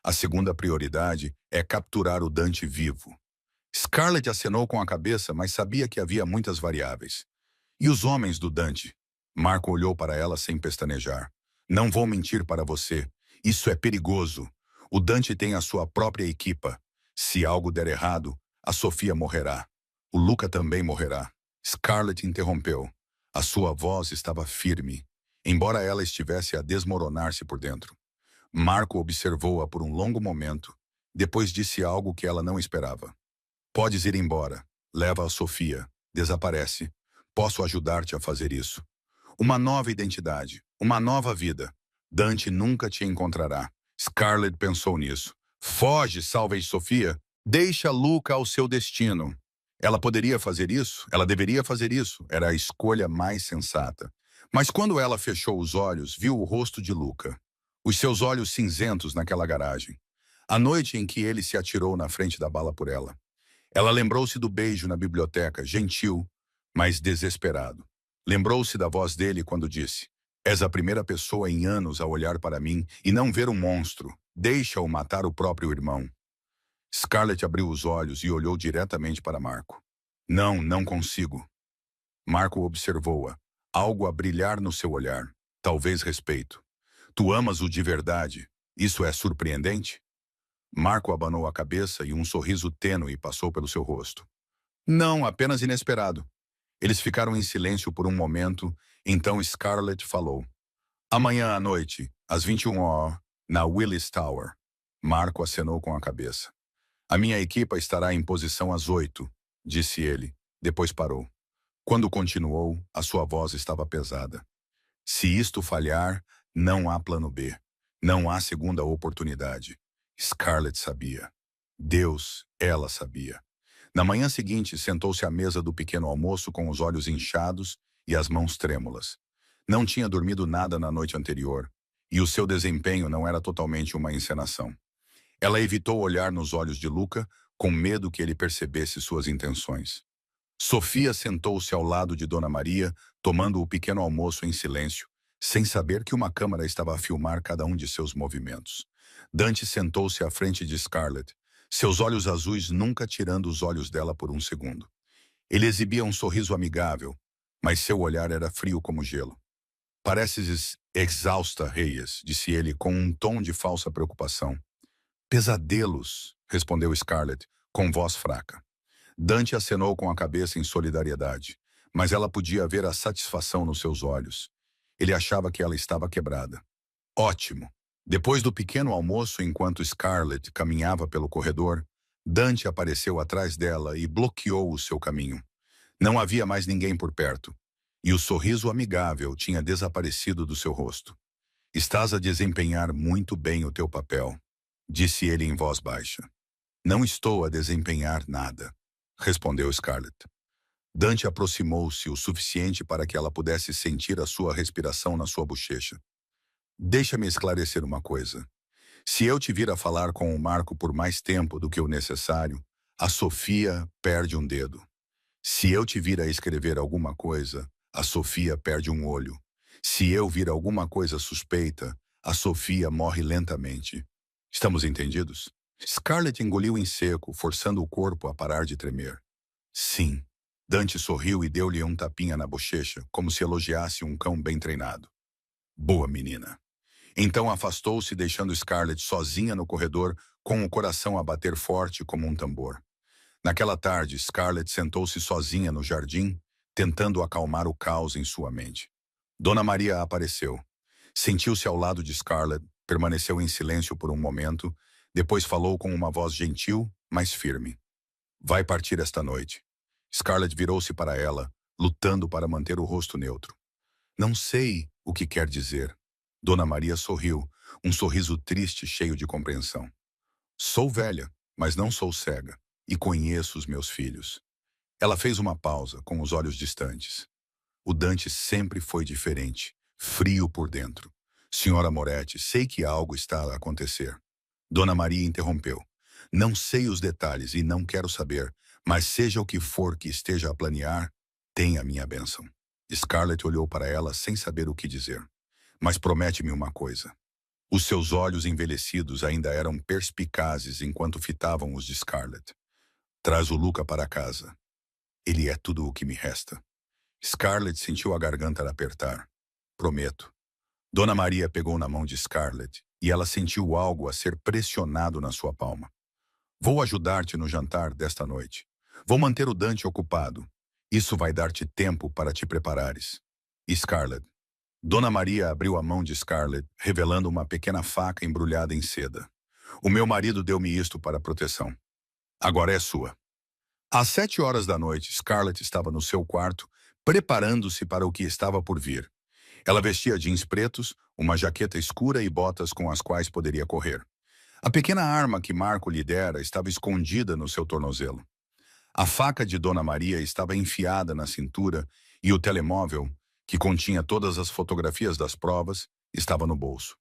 A segunda prioridade é capturar o Dante vivo. Scarlett acenou com a cabeça, mas sabia que havia muitas variáveis. E os homens do Dante? Marco olhou para ela sem pestanejar. Não vou mentir para você. Isso é perigoso. O Dante tem a sua própria equipa. Se algo der errado, a Sofia morrerá. O Luca também morrerá. Scarlett interrompeu. A sua voz estava firme, embora ela estivesse a desmoronar-se por dentro. Marco observou-a por um longo momento, depois disse algo que ela não esperava. Podes ir embora. Leva a Sofia. Desaparece. Posso ajudar-te a fazer isso. Uma nova identidade. Uma nova vida. Dante nunca te encontrará. Scarlett pensou nisso. Foge, salve Sofia. Deixa Luca ao seu destino. Ela poderia fazer isso? Ela deveria fazer isso. Era a escolha mais sensata. Mas quando ela fechou os olhos, viu o rosto de Luca. Os seus olhos cinzentos naquela garagem. A noite em que ele se atirou na frente da bala por ela. Ela lembrou-se do beijo na biblioteca, gentil, mas desesperado. Lembrou-se da voz dele quando disse: És a primeira pessoa em anos a olhar para mim e não ver um monstro. Deixa-o matar o próprio irmão. Scarlett abriu os olhos e olhou diretamente para Marco. Não, não consigo. Marco observou-a. Algo a brilhar no seu olhar. Talvez respeito. Tu amas-o de verdade. Isso é surpreendente? Marco abanou a cabeça e um sorriso tênue passou pelo seu rosto. Não, apenas inesperado. Eles ficaram em silêncio por um momento, então Scarlett falou. Amanhã à noite, às 21 horas, na Willis Tower. Marco acenou com a cabeça. A minha equipa estará em posição às 8, disse ele. Depois parou. Quando continuou, a sua voz estava pesada. Se isto falhar, não há plano B. Não há segunda oportunidade. Scarlett sabia. Deus, ela sabia. Na manhã seguinte, sentou-se à mesa do pequeno almoço com os olhos inchados e as mãos trêmulas. Não tinha dormido nada na noite anterior, e o seu desempenho não era totalmente uma encenação. Ela evitou olhar nos olhos de Luca, com medo que ele percebesse suas intenções. Sofia sentou-se ao lado de Dona Maria, tomando o pequeno almoço em silêncio, sem saber que uma câmera estava a filmar cada um de seus movimentos. Dante sentou-se à frente de Scarlett, seus olhos azuis nunca tirando os olhos dela por um segundo. Ele exibia um sorriso amigável, mas seu olhar era frio como gelo. Pareces exausta, Reyes, disse ele com um tom de falsa preocupação. Pesadelos, respondeu Scarlett, com voz fraca. Dante acenou com a cabeça em solidariedade, mas ela podia ver a satisfação nos seus olhos. Ele achava que ela estava quebrada. Ótimo. Depois do pequeno almoço, enquanto Scarlett caminhava pelo corredor, Dante apareceu atrás dela e bloqueou o seu caminho. Não havia mais ninguém por perto, e o sorriso amigável tinha desaparecido do seu rosto. Estás a desempenhar muito bem o teu papel, disse ele em voz baixa. Não estou a desempenhar nada, respondeu Scarlett. Dante aproximou-se o suficiente para que ela pudesse sentir a sua respiração na sua bochecha. Deixa-me esclarecer uma coisa. Se eu te vir a falar com o Marco por mais tempo do que o necessário, a Sofia perde um dedo. Se eu te vir a escrever alguma coisa, a Sofia perde um olho. Se eu vir alguma coisa suspeita, a Sofia morre lentamente. Estamos entendidos? Scarlett engoliu em seco, forçando o corpo a parar de tremer. Sim. Dante sorriu e deu-lhe um tapinha na bochecha, como se elogiasse um cão bem treinado. Boa menina. Então afastou-se, deixando Scarlett sozinha no corredor, com o coração a bater forte como um tambor. Naquela tarde, Scarlett sentou-se sozinha no jardim, tentando acalmar o caos em sua mente. Dona Maria apareceu. Sentiu-se ao lado de Scarlett, permaneceu em silêncio por um momento, depois falou com uma voz gentil, mas firme. Vai partir esta noite. Scarlett virou-se para ela, lutando para manter o rosto neutro. Não sei o que quer dizer. Dona Maria sorriu, um sorriso triste cheio de compreensão. Sou velha, mas não sou cega, e conheço os meus filhos. Ela fez uma pausa, com os olhos distantes. O Dante sempre foi diferente, frio por dentro. Senhora Moretti, sei que algo está a acontecer. Dona Maria interrompeu. Não sei os detalhes e não quero saber, mas seja o que for que esteja a planear, tenha a minha bênção. Scarlett olhou para ela sem saber o que dizer. Mas promete-me uma coisa. Os seus olhos envelhecidos ainda eram perspicazes enquanto fitavam os de Scarlett. Traz o Luca para casa. Ele é tudo o que me resta. Scarlett sentiu a garganta apertar. Prometo. Dona Maria pegou na mão de Scarlett e ela sentiu algo a ser pressionado na sua palma. Vou ajudar-te no jantar desta noite. Vou manter o Dante ocupado. Isso vai dar-te tempo para te preparares. Scarlett. Dona Maria abriu a mão de Scarlett, revelando uma pequena faca embrulhada em seda. O meu marido deu-me isto para proteção. Agora é sua. Às 7 horas da noite, Scarlett estava no seu quarto, preparando-se para o que estava por vir. Ela vestia jeans pretos, uma jaqueta escura e botas com as quais poderia correr. A pequena arma que Marco lhe dera estava escondida no seu tornozelo. A faca de Dona Maria estava enfiada na cintura e o telemóvel, que continha todas as fotografias das provas, estava no bolso.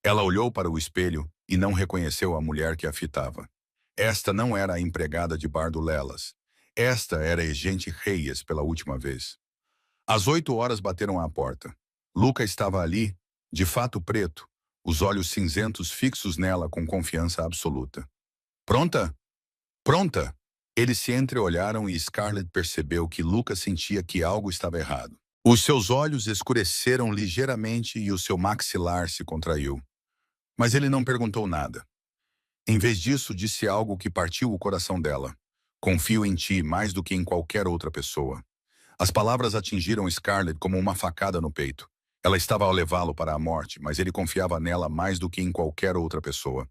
Ela olhou para o espelho e não reconheceu a mulher que a fitava. Esta não era a empregada de bar do Lelas. Esta era a Egente Reyes pela última vez. Às 8 horas bateram à porta. Luca estava ali, de fato preto, os olhos cinzentos fixos nela com confiança absoluta. Pronta? Pronta! Eles se entreolharam e Scarlett percebeu que Luca sentia que algo estava errado. Os seus olhos escureceram ligeiramente e o seu maxilar se contraiu. Mas ele não perguntou nada. Em vez disso, disse algo que partiu o coração dela. Confio em ti mais do que em qualquer outra pessoa. As palavras atingiram Scarlett como uma facada no peito. Ela estava a levá-lo para a morte, mas ele confiava nela mais do que em qualquer outra pessoa.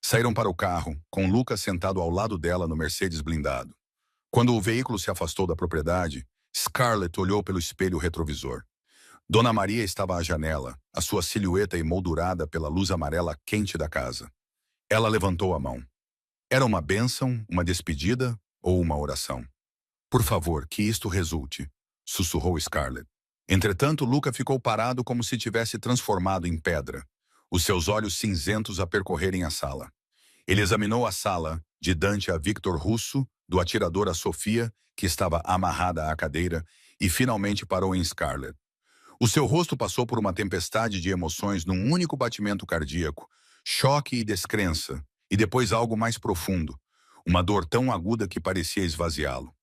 Saíram para o carro, com Lucas sentado ao lado dela no Mercedes blindado. Quando o veículo se afastou da propriedade, Scarlett olhou pelo espelho retrovisor. Dona Maria estava à janela, a sua silhueta emoldurada pela luz amarela quente da casa. Ela levantou a mão. Era uma bênção, uma despedida ou uma oração? Por favor, que isto resulte, sussurrou Scarlett. Entretanto, Luca ficou parado como se tivesse transformado em pedra, os seus olhos cinzentos a percorrerem a sala. Ele examinou a sala, de Dante a Victor Russo, do atirador a Sofia, que estava amarrada à cadeira, e finalmente parou em Scarlett. O seu rosto passou por uma tempestade de emoções num único batimento cardíaco, choque e descrença, e depois algo mais profundo, uma dor tão aguda que parecia esvaziá-lo.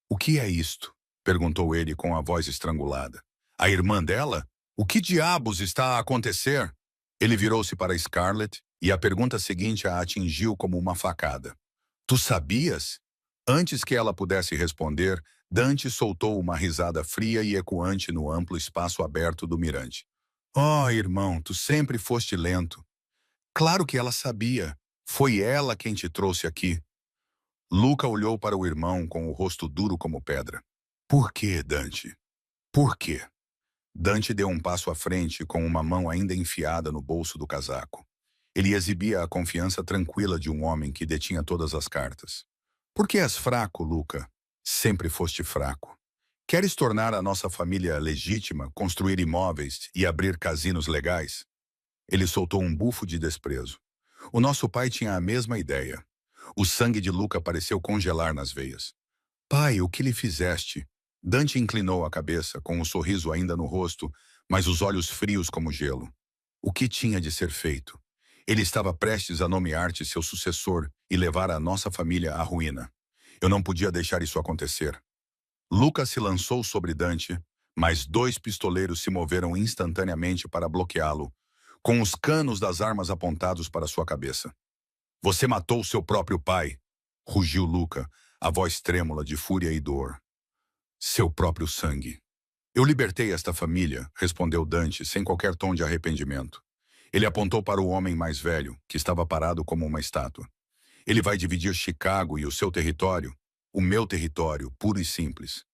O que é isto? Perguntou ele com a voz estrangulada. A irmã dela? O que diabos está a acontecer? Ele virou-se para Scarlett e a pergunta seguinte a atingiu como uma facada. Tu sabias? Antes que ela pudesse responder, Dante soltou uma risada fria e ecoante no amplo espaço aberto do mirante. Oh, irmão, tu sempre foste lento. Claro que ela sabia. Foi ela quem te trouxe aqui. Luca olhou para o irmão com o rosto duro como pedra. Por quê, Dante? Por quê? Dante deu um passo à frente com uma mão ainda enfiada no bolso do casaco. Ele exibia a confiança tranquila de um homem que detinha todas as cartas. Por que és fraco, Luca? Sempre foste fraco. Queres tornar a nossa família legítima, construir imóveis e abrir casinos legais? Ele soltou um bufo de desprezo. O nosso pai tinha a mesma ideia. O sangue de Luca pareceu congelar nas veias. Pai, o que lhe fizeste? Dante inclinou a cabeça, com um sorriso ainda no rosto, mas os olhos frios como gelo. O que tinha de ser feito? Ele estava prestes a nomear-te seu sucessor e levar a nossa família à ruína. Eu não podia deixar isso acontecer. Lucas se lançou sobre Dante, mas 2 pistoleiros se moveram instantaneamente para bloqueá-lo, com os canos das armas apontados para sua cabeça. Você matou seu próprio pai, rugiu Luca, a voz trêmula de fúria e dor. Seu próprio sangue. Eu libertei esta família, respondeu Dante, sem qualquer tom de arrependimento. Ele apontou para o homem mais velho, que estava parado como uma estátua. Ele vai dividir Chicago e o seu território, o meu território, puro e simples.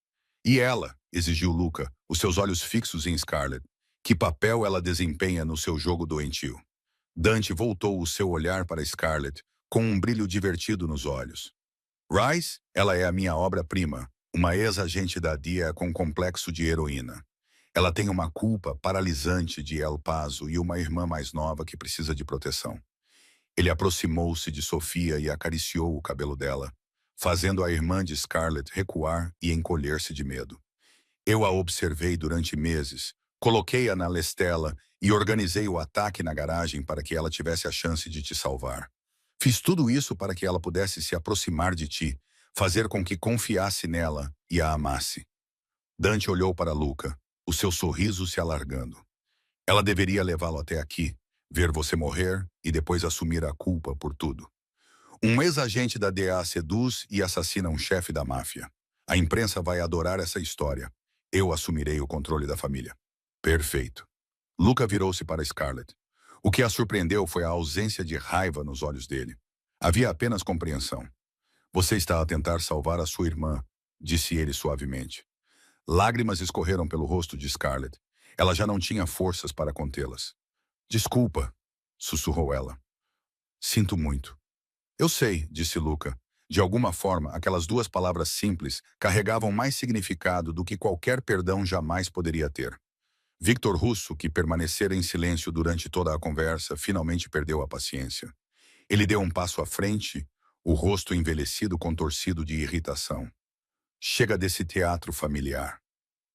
E ela, exigiu Luca, os seus olhos fixos em Scarlett. Que papel ela desempenha no seu jogo doentio? Dante voltou o seu olhar para Scarlett, com um brilho divertido nos olhos. Rice, ela é a minha obra-prima, uma ex-agente da DIA com complexo de heroína. Ela tem uma culpa paralisante de El Paso e uma irmã mais nova que precisa de proteção. Ele aproximou-se de Sofia e acariciou o cabelo dela, fazendo a irmã de Scarlett recuar e encolher-se de medo. Eu a observei durante meses, coloquei-a na Lestela e organizei o ataque na garagem para que ela tivesse a chance de te salvar. Fiz tudo isso para que ela pudesse se aproximar de ti, fazer com que confiasse nela e a amasse. Dante olhou para Luca, o seu sorriso se alargando. Ela deveria levá-lo até aqui, ver você morrer e depois assumir a culpa por tudo. Um ex-agente da DEA seduz e assassina um chefe da máfia. A imprensa vai adorar essa história. Eu assumirei o controle da família. Perfeito. Luca virou-se para Scarlett. O que a surpreendeu foi a ausência de raiva nos olhos dele. Havia apenas compreensão. Você está a tentar salvar a sua irmã, disse ele suavemente. Lágrimas escorreram pelo rosto de Scarlett. Ela já não tinha forças para contê-las. Desculpa, sussurrou ela. Sinto muito. Eu sei, disse Luca. De alguma forma, aquelas duas palavras simples carregavam mais significado do que qualquer perdão jamais poderia ter. Victor Russo, que permanecera em silêncio durante toda a conversa, finalmente perdeu a paciência. Ele deu um passo à frente, o rosto envelhecido contorcido de irritação. Chega desse teatro familiar.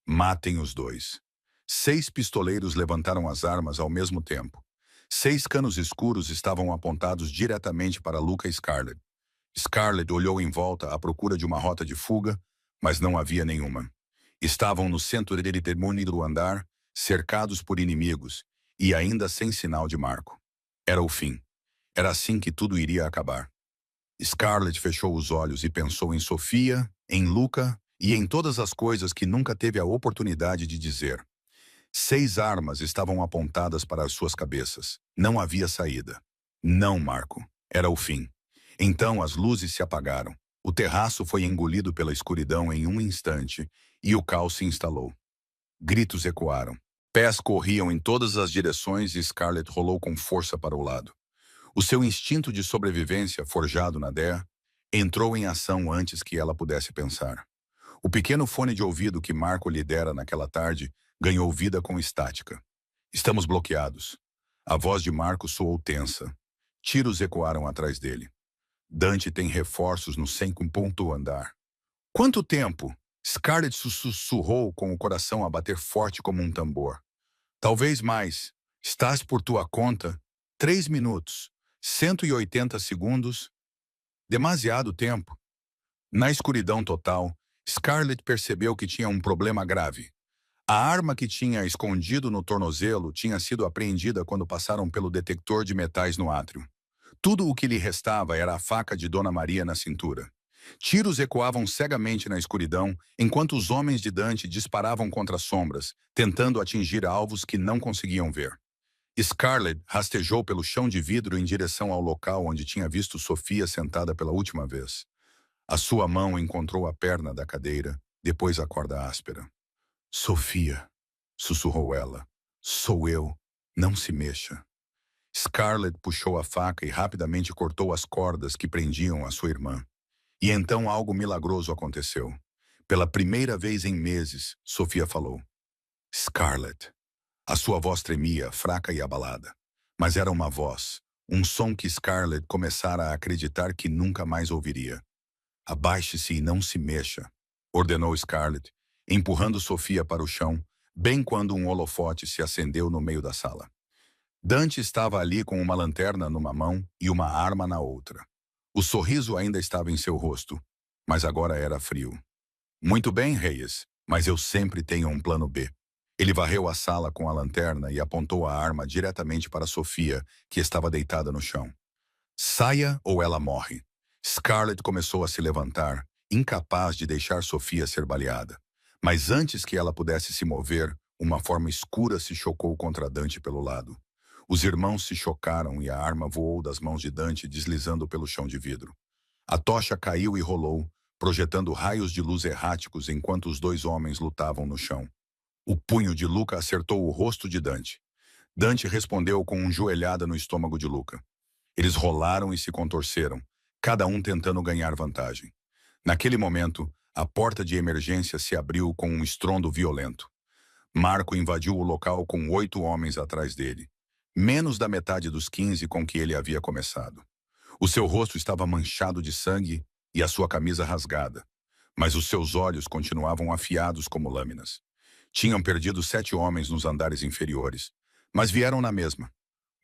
Matem os dois. 6 pistoleiros levantaram as armas ao mesmo tempo. 6 canos escuros estavam apontados diretamente para Luca e Scarlett. Scarlett olhou em volta à procura de uma rota de fuga, mas não havia nenhuma. Estavam no centro dele do andar, cercados por inimigos, e ainda sem sinal de Marco. Era o fim. Era assim que tudo iria acabar. Scarlett fechou os olhos e pensou em Sofia, em Luca e em todas as coisas que nunca teve a oportunidade de dizer. 6 armas estavam apontadas para as suas cabeças. Não havia saída. Não, Marco. Era o fim. Então as luzes se apagaram. O terraço foi engolido pela escuridão em um instante e o caos se instalou. Gritos ecoaram. Pés corriam em todas as direções e Scarlett rolou com força para o lado. O seu instinto de sobrevivência, forjado na DEA, entrou em ação antes que ela pudesse pensar. O pequeno fone de ouvido que Marco lhe dera naquela tarde ganhou vida com estática. Estamos bloqueados. A voz de Marco soou tensa. Tiros ecoaram atrás dele. Dante tem reforços no 5º andar. Quanto tempo? Scarlett sussurrou com o coração a bater forte como um tambor. Talvez mais. Estás por tua conta? 3 minutos. 180 segundos. Demasiado tempo. Na escuridão total, Scarlett percebeu que tinha um problema grave. A arma que tinha escondido no tornozelo tinha sido apreendida quando passaram pelo detector de metais no átrio. Tudo o que lhe restava era a faca de Dona Maria na cintura. Tiros ecoavam cegamente na escuridão, enquanto os homens de Dante disparavam contra as sombras, tentando atingir alvos que não conseguiam ver. Scarlett rastejou pelo chão de vidro em direção ao local onde tinha visto Sofia sentada pela última vez. A sua mão encontrou a perna da cadeira, depois a corda áspera. Sofia, sussurrou ela. Sou eu. Não se mexa. Scarlett puxou a faca e rapidamente cortou as cordas que prendiam a sua irmã. E então algo milagroso aconteceu. Pela primeira vez em meses, Sofia falou. Scarlett. A sua voz tremia, fraca e abalada. Mas era uma voz, um som que Scarlett começara a acreditar que nunca mais ouviria. Abaixe-se e não se mexa, ordenou Scarlett, empurrando Sofia para o chão, bem quando um holofote se acendeu no meio da sala. Dante estava ali com uma lanterna numa mão e uma arma na outra. O sorriso ainda estava em seu rosto, mas agora era frio. Muito bem, Reyes, mas eu sempre tenho um plano B. Ele varreu a sala com a lanterna e apontou a arma diretamente para Sofia, que estava deitada no chão. Saia ou ela morre. Scarlett começou a se levantar, incapaz de deixar Sofia ser baleada. Mas antes que ela pudesse se mover, uma forma escura se chocou contra Dante pelo lado. Os irmãos se chocaram e a arma voou das mãos de Dante, deslizando pelo chão de vidro. A tocha caiu e rolou, projetando raios de luz erráticos enquanto os 2 homens lutavam no chão. O punho de Luca acertou o rosto de Dante. Dante respondeu com uma joelhada no estômago de Luca. Eles rolaram e se contorceram, cada um tentando ganhar vantagem. Naquele momento, a porta de emergência se abriu com um estrondo violento. Marco invadiu o local com 8 homens atrás dele, menos da metade dos 15 com que ele havia começado. O seu rosto estava manchado de sangue e a sua camisa rasgada, mas os seus olhos continuavam afiados como lâminas. Tinham perdido 7 homens nos andares inferiores, mas vieram na mesma.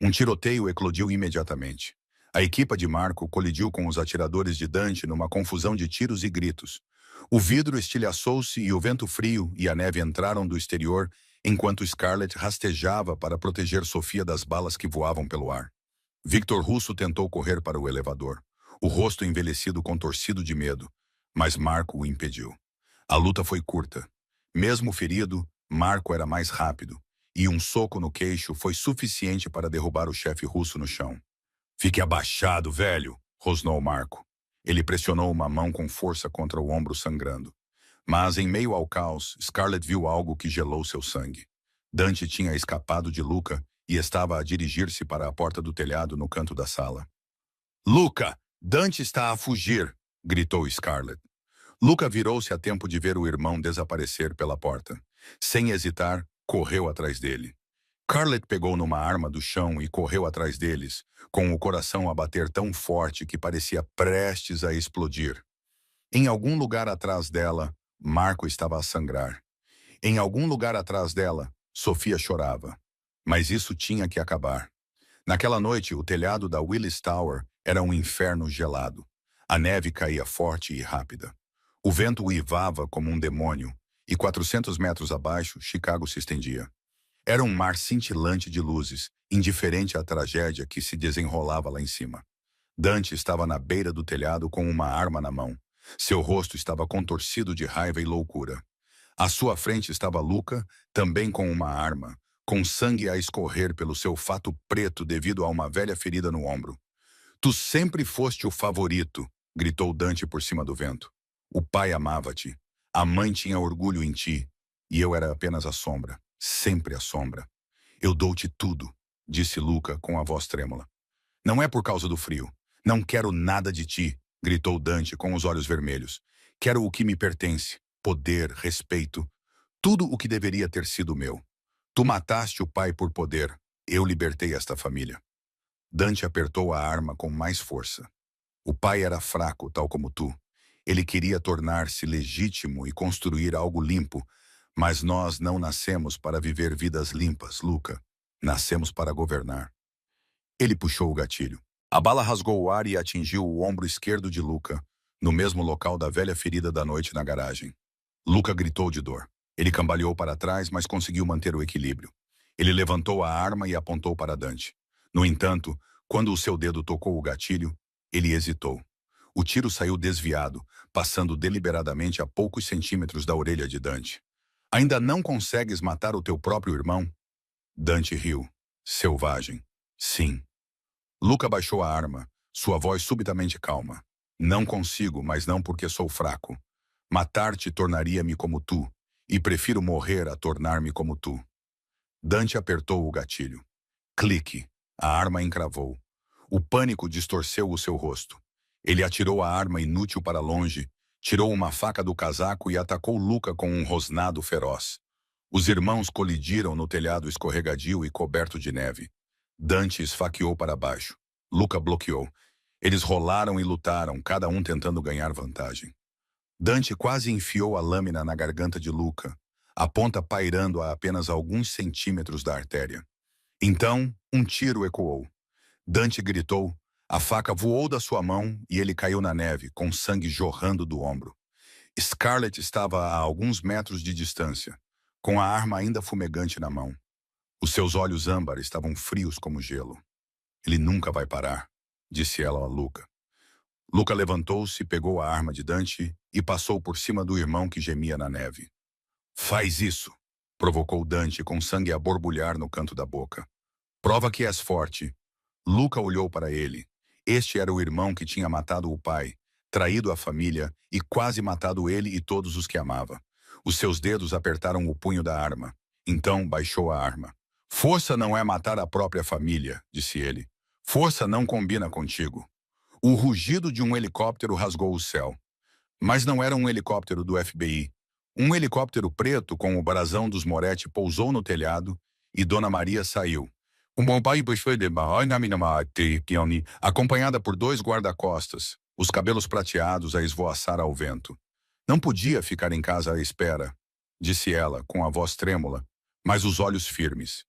Um tiroteio eclodiu imediatamente. A equipa de Marco colidiu com os atiradores de Dante numa confusão de tiros e gritos. O vidro estilhaçou-se e o vento frio e a neve entraram do exterior, enquanto Scarlett rastejava para proteger Sofia das balas que voavam pelo ar. Victor Russo tentou correr para o elevador, o rosto envelhecido contorcido de medo, mas Marco o impediu. A luta foi curta. Mesmo ferido, Marco era mais rápido, e um soco no queixo foi suficiente para derrubar o chefe russo no chão. Fique abaixado, velho, rosnou Marco. Ele pressionou uma mão com força contra o ombro sangrando. Mas, em meio ao caos, Scarlett viu algo que gelou seu sangue. Dante tinha escapado de Luca e estava a dirigir-se para a porta do telhado no canto da sala. Luca, Dante está a fugir, gritou Scarlett. Luca virou-se a tempo de ver o irmão desaparecer pela porta. Sem hesitar, correu atrás dele. Scarlett pegou numa arma do chão e correu atrás deles, com o coração a bater tão forte que parecia prestes a explodir. Em algum lugar atrás dela, Marco estava a sangrar. Em algum lugar atrás dela, Sofia chorava. Mas isso tinha que acabar. Naquela noite, o telhado da Willis Tower era um inferno gelado. A neve caía forte e rápida. O vento uivava como um demônio, e 400 metros abaixo, Chicago se estendia. Era um mar cintilante de luzes, indiferente à tragédia que se desenrolava lá em cima. Dante estava na beira do telhado com uma arma na mão. Seu rosto estava contorcido de raiva e loucura. À sua frente estava Luca, também com uma arma, com sangue a escorrer pelo seu fato preto devido a uma velha ferida no ombro. Tu sempre foste o favorito, gritou Dante por cima do vento. O pai amava-te. A mãe tinha orgulho em ti. E eu era apenas a sombra, sempre a sombra. Eu dou-te tudo, disse Luca com a voz trêmula. Não é por causa do frio. Não quero nada de ti, gritou Dante com os olhos vermelhos. Quero o que me pertence, poder, respeito, tudo o que deveria ter sido meu. Tu mataste o pai por poder, eu libertei esta família. Dante apertou a arma com mais força. O pai era fraco, tal como tu. Ele queria tornar-se legítimo e construir algo limpo, mas nós não nascemos para viver vidas limpas, Luca. Nascemos para governar. Ele puxou o gatilho. A bala rasgou o ar e atingiu o ombro esquerdo de Luca, no mesmo local da velha ferida da noite na garagem. Luca gritou de dor. Ele cambaleou para trás, mas conseguiu manter o equilíbrio. Ele levantou a arma e apontou para Dante. No entanto, quando o seu dedo tocou o gatilho, ele hesitou. O tiro saiu desviado, passando deliberadamente a poucos centímetros da orelha de Dante. Ainda não consegues matar o teu próprio irmão? Dante riu. Selvagem. Sim. Luca baixou a arma, sua voz subitamente calma. Não consigo, mas não porque sou fraco. Matar-te tornaria-me como tu, e prefiro morrer a tornar-me como tu. Dante apertou o gatilho. Clique. A arma encravou. O pânico distorceu o seu rosto. Ele atirou a arma inútil para longe, tirou uma faca do casaco e atacou Luca com um rosnado feroz. Os irmãos colidiram no telhado escorregadio e coberto de neve. Dante esfaqueou para baixo. Luca bloqueou. Eles rolaram e lutaram, cada um tentando ganhar vantagem. Dante quase enfiou a lâmina na garganta de Luca, a ponta pairando a apenas alguns centímetros da artéria. Então, um tiro ecoou. Dante gritou, a faca voou da sua mão e ele caiu na neve, com sangue jorrando do ombro. Scarlett estava a alguns metros de distância, com a arma ainda fumegante na mão. Os seus olhos âmbar estavam frios como gelo. Ele nunca vai parar, disse ela a Luca. Luca levantou-se, pegou a arma de Dante e passou por cima do irmão que gemia na neve. Faz isso, provocou Dante com sangue a borbulhar no canto da boca. Prova que és forte. Luca olhou para ele. Este era o irmão que tinha matado o pai, traído a família e quase matado ele e todos os que amava. Os seus dedos apertaram o punho da arma. Então baixou a arma. Força não é matar a própria família, disse ele. Força não combina contigo. O rugido de um helicóptero rasgou o céu. Mas não era um helicóptero do FBI. Um helicóptero preto com o brasão dos Moretti pousou no telhado e Dona Maria saiu. Acompanhada por 2 guarda-costas, os cabelos prateados a esvoaçar ao vento. Não podia ficar em casa à espera, disse ela, com a voz trêmula, mas os olhos firmes.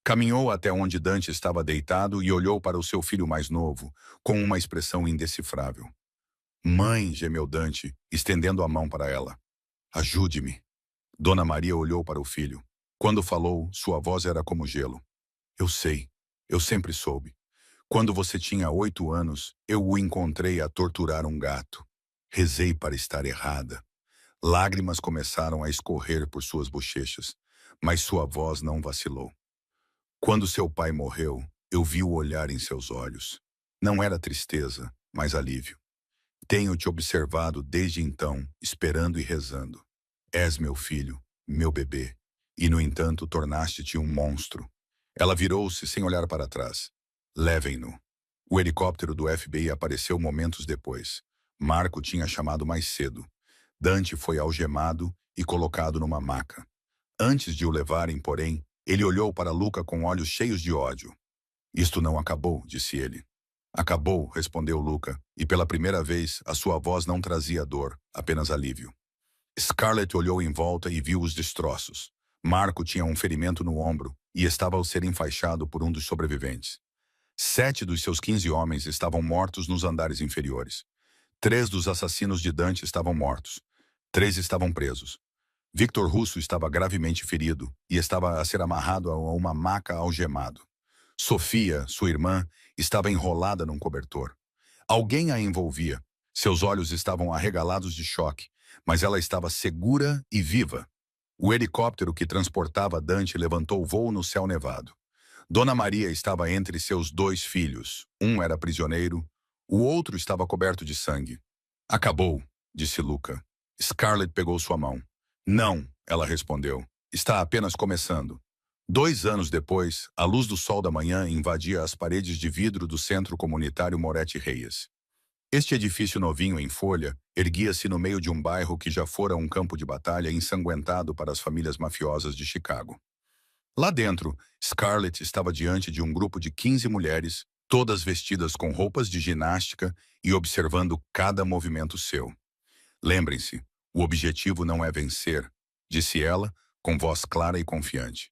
Caminhou até onde Dante estava deitado e olhou para o seu filho mais novo, com uma expressão indecifrável. Mãe, gemeu Dante, estendendo a mão para ela. Ajude-me. Dona Maria olhou para o filho. Quando falou, sua voz era como gelo. Eu sei. Eu sempre soube. Quando você tinha 8 anos, eu o encontrei a torturar um gato. Rezei para estar errada. Lágrimas começaram a escorrer por suas bochechas, mas sua voz não vacilou. Quando seu pai morreu, eu vi o olhar em seus olhos. Não era tristeza, mas alívio. Tenho te observado desde então, esperando e rezando. És meu filho, meu bebê, e no entanto tornaste-te um monstro. Ela virou-se sem olhar para trás. Levem-no. O helicóptero do FBI apareceu momentos depois. Marco tinha chamado mais cedo. Dante foi algemado e colocado numa maca. Antes de o levarem, porém, ele olhou para Luca com olhos cheios de ódio. Isto não acabou, disse ele. Acabou, respondeu Luca, e pela primeira vez a sua voz não trazia dor, apenas alívio. Scarlett olhou em volta e viu os destroços. Marco tinha um ferimento no ombro e estava ao ser enfaixado por um dos sobreviventes. 7 dos seus 15 homens estavam mortos nos andares inferiores. 3 dos assassinos de Dante estavam mortos. 3 estavam presos. Victor Russo estava gravemente ferido e estava a ser amarrado a uma maca algemado. Sofia, sua irmã, estava enrolada num cobertor. Alguém a envolvia. Seus olhos estavam arregalados de choque, mas ela estava segura e viva. O helicóptero que transportava Dante levantou voo no céu nevado. Dona Maria estava entre seus 2 filhos. Um era prisioneiro, o outro estava coberto de sangue. Acabou, disse Luca. Scarlett pegou sua mão. Não, ela respondeu. Está apenas começando. 2 anos depois, a luz do sol da manhã invadia as paredes de vidro do Centro Comunitário Moretti Reyes. Este edifício novinho em folha erguia-se no meio de um bairro que já fora um campo de batalha ensanguentado para as famílias mafiosas de Chicago. Lá dentro, Scarlett estava diante de um grupo de 15 mulheres, todas vestidas com roupas de ginástica e observando cada movimento seu. Lembrem-se, o objetivo não é vencer, disse ela, com voz clara e confiante.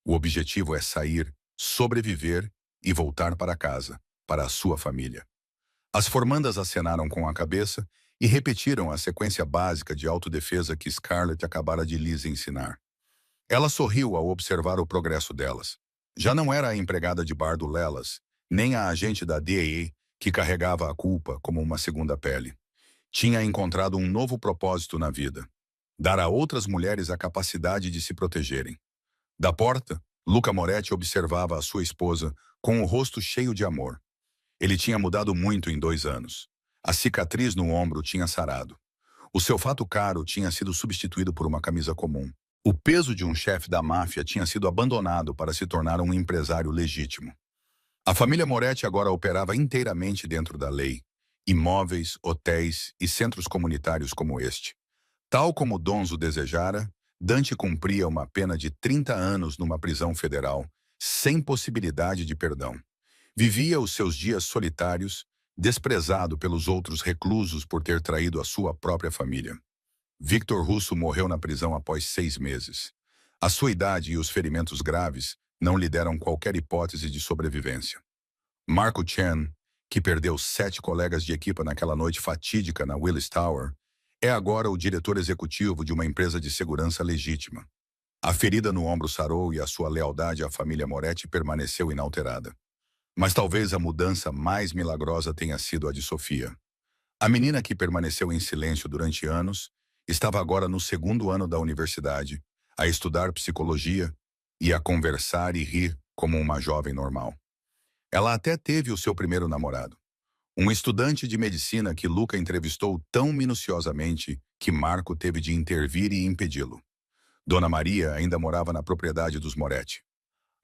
O objetivo é sair, sobreviver e voltar para casa, para a sua família. As formandas acenaram com a cabeça e repetiram a sequência básica de autodefesa que Scarlett acabara de lhes ensinar. Ela sorriu ao observar o progresso delas. Já não era a empregada de bar do Lelas, nem a agente da DEA que carregava a culpa como uma segunda pele. Tinha encontrado um novo propósito na vida: dar a outras mulheres a capacidade de se protegerem. Da porta, Luca Moretti observava a sua esposa com o rosto cheio de amor. Ele tinha mudado muito em 2 anos. A cicatriz no ombro tinha sarado. O seu fato caro tinha sido substituído por uma camisa comum. O peso de um chefe da máfia tinha sido abandonado para se tornar um empresário legítimo. A família Moretti agora operava inteiramente dentro da lei. Imóveis, hotéis e centros comunitários como este. Tal como Donzo desejara, Dante cumpria uma pena de 30 anos numa prisão federal, sem possibilidade de perdão. Vivia os seus dias solitários, desprezado pelos outros reclusos por ter traído a sua própria família. Victor Russo morreu na prisão após 6 meses. A sua idade e os ferimentos graves não lhe deram qualquer hipótese de sobrevivência. Marco Chen, que perdeu 7 colegas de equipa naquela noite fatídica na Willis Tower, é agora o diretor executivo de uma empresa de segurança legítima. A ferida no ombro sarou e a sua lealdade à família Moretti permaneceu inalterada. Mas talvez a mudança mais milagrosa tenha sido a de Sofia. A menina que permaneceu em silêncio durante anos estava agora no 2º ano da universidade, a estudar psicologia e a conversar e rir como uma jovem normal. Ela até teve o seu primeiro namorado, um estudante de medicina que Luca entrevistou tão minuciosamente que Marco teve de intervir e impedi-lo. Dona Maria ainda morava na propriedade dos Moretti.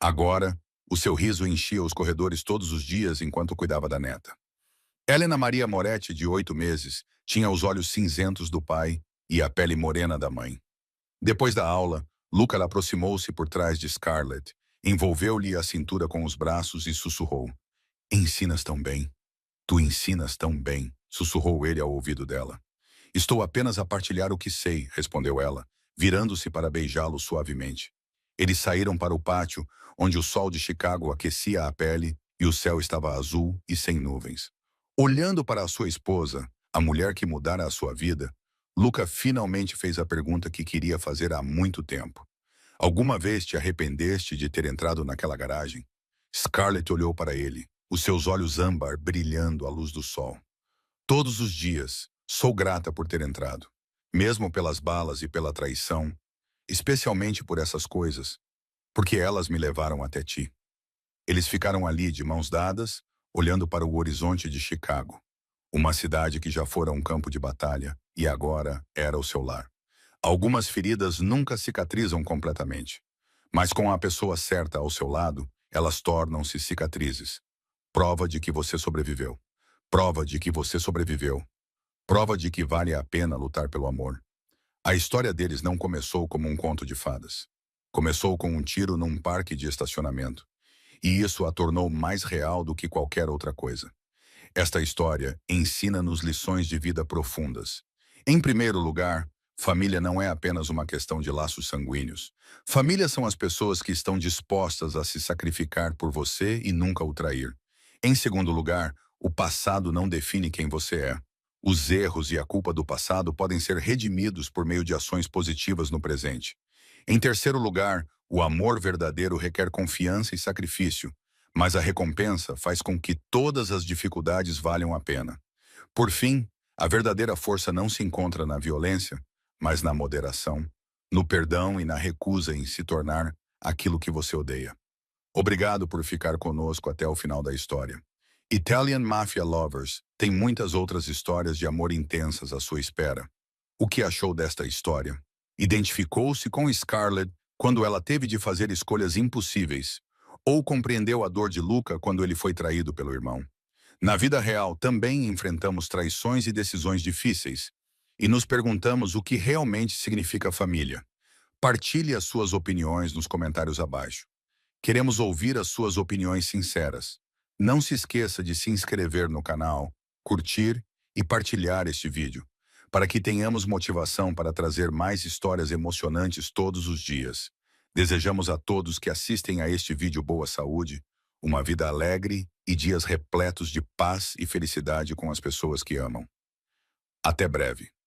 Agora, o seu riso enchia os corredores todos os dias enquanto cuidava da neta. Helena Maria Moretti, de 8 meses, tinha os olhos cinzentos do pai e a pele morena da mãe. Depois da aula, Luca aproximou-se por trás de Scarlett, envolveu-lhe a cintura com os braços e sussurrou. Ensinas tão bem. Tu ensinas tão bem, sussurrou ele ao ouvido dela. Estou apenas a partilhar o que sei, respondeu ela, virando-se para beijá-lo suavemente. Eles saíram para o pátio, onde o sol de Chicago aquecia a pele e o céu estava azul e sem nuvens. Olhando para a sua esposa, a mulher que mudara a sua vida, Luca finalmente fez a pergunta que queria fazer há muito tempo. Alguma vez te arrependeste de ter entrado naquela garagem? Scarlett olhou para ele, os seus olhos âmbar brilhando à luz do sol. Todos os dias, sou grata por ter entrado. Mesmo pelas balas e pela traição, especialmente por essas coisas, porque elas me levaram até ti. Eles ficaram ali de mãos dadas, olhando para o horizonte de Chicago, uma cidade que já fora um campo de batalha e agora era o seu lar. Algumas feridas nunca cicatrizam completamente, mas com a pessoa certa ao seu lado, elas tornam-se cicatrizes. Prova de que você sobreviveu. Prova de que você sobreviveu. Prova de que vale a pena lutar pelo amor. A história deles não começou como um conto de fadas. Começou com um tiro num parque de estacionamento. E isso a tornou mais real do que qualquer outra coisa. Esta história ensina-nos lições de vida profundas. Em primeiro lugar, família não é apenas uma questão de laços sanguíneos. Família são as pessoas que estão dispostas a se sacrificar por você e nunca o trair. Em segundo lugar, o passado não define quem você é. Os erros e a culpa do passado podem ser redimidos por meio de ações positivas no presente. Em terceiro lugar, o amor verdadeiro requer confiança e sacrifício, mas a recompensa faz com que todas as dificuldades valham a pena. Por fim, a verdadeira força não se encontra na violência, mas na moderação, no perdão e na recusa em se tornar aquilo que você odeia. Obrigado por ficar conosco até o final da história. Italian Mafia Lovers tem muitas outras histórias de amor intensas à sua espera. O que achou desta história? Identificou-se com Scarlett quando ela teve de fazer escolhas impossíveis, ou compreendeu a dor de Luca quando ele foi traído pelo irmão? Na vida real, também enfrentamos traições e decisões difíceis, e nos perguntamos o que realmente significa família. Partilhe as suas opiniões nos comentários abaixo. Queremos ouvir as suas opiniões sinceras. Não se esqueça de se inscrever no canal, curtir e partilhar este vídeo, para que tenhamos motivação para trazer mais histórias emocionantes todos os dias. Desejamos a todos que assistem a este vídeo boa saúde, uma vida alegre e dias repletos de paz e felicidade com as pessoas que amam. Até breve.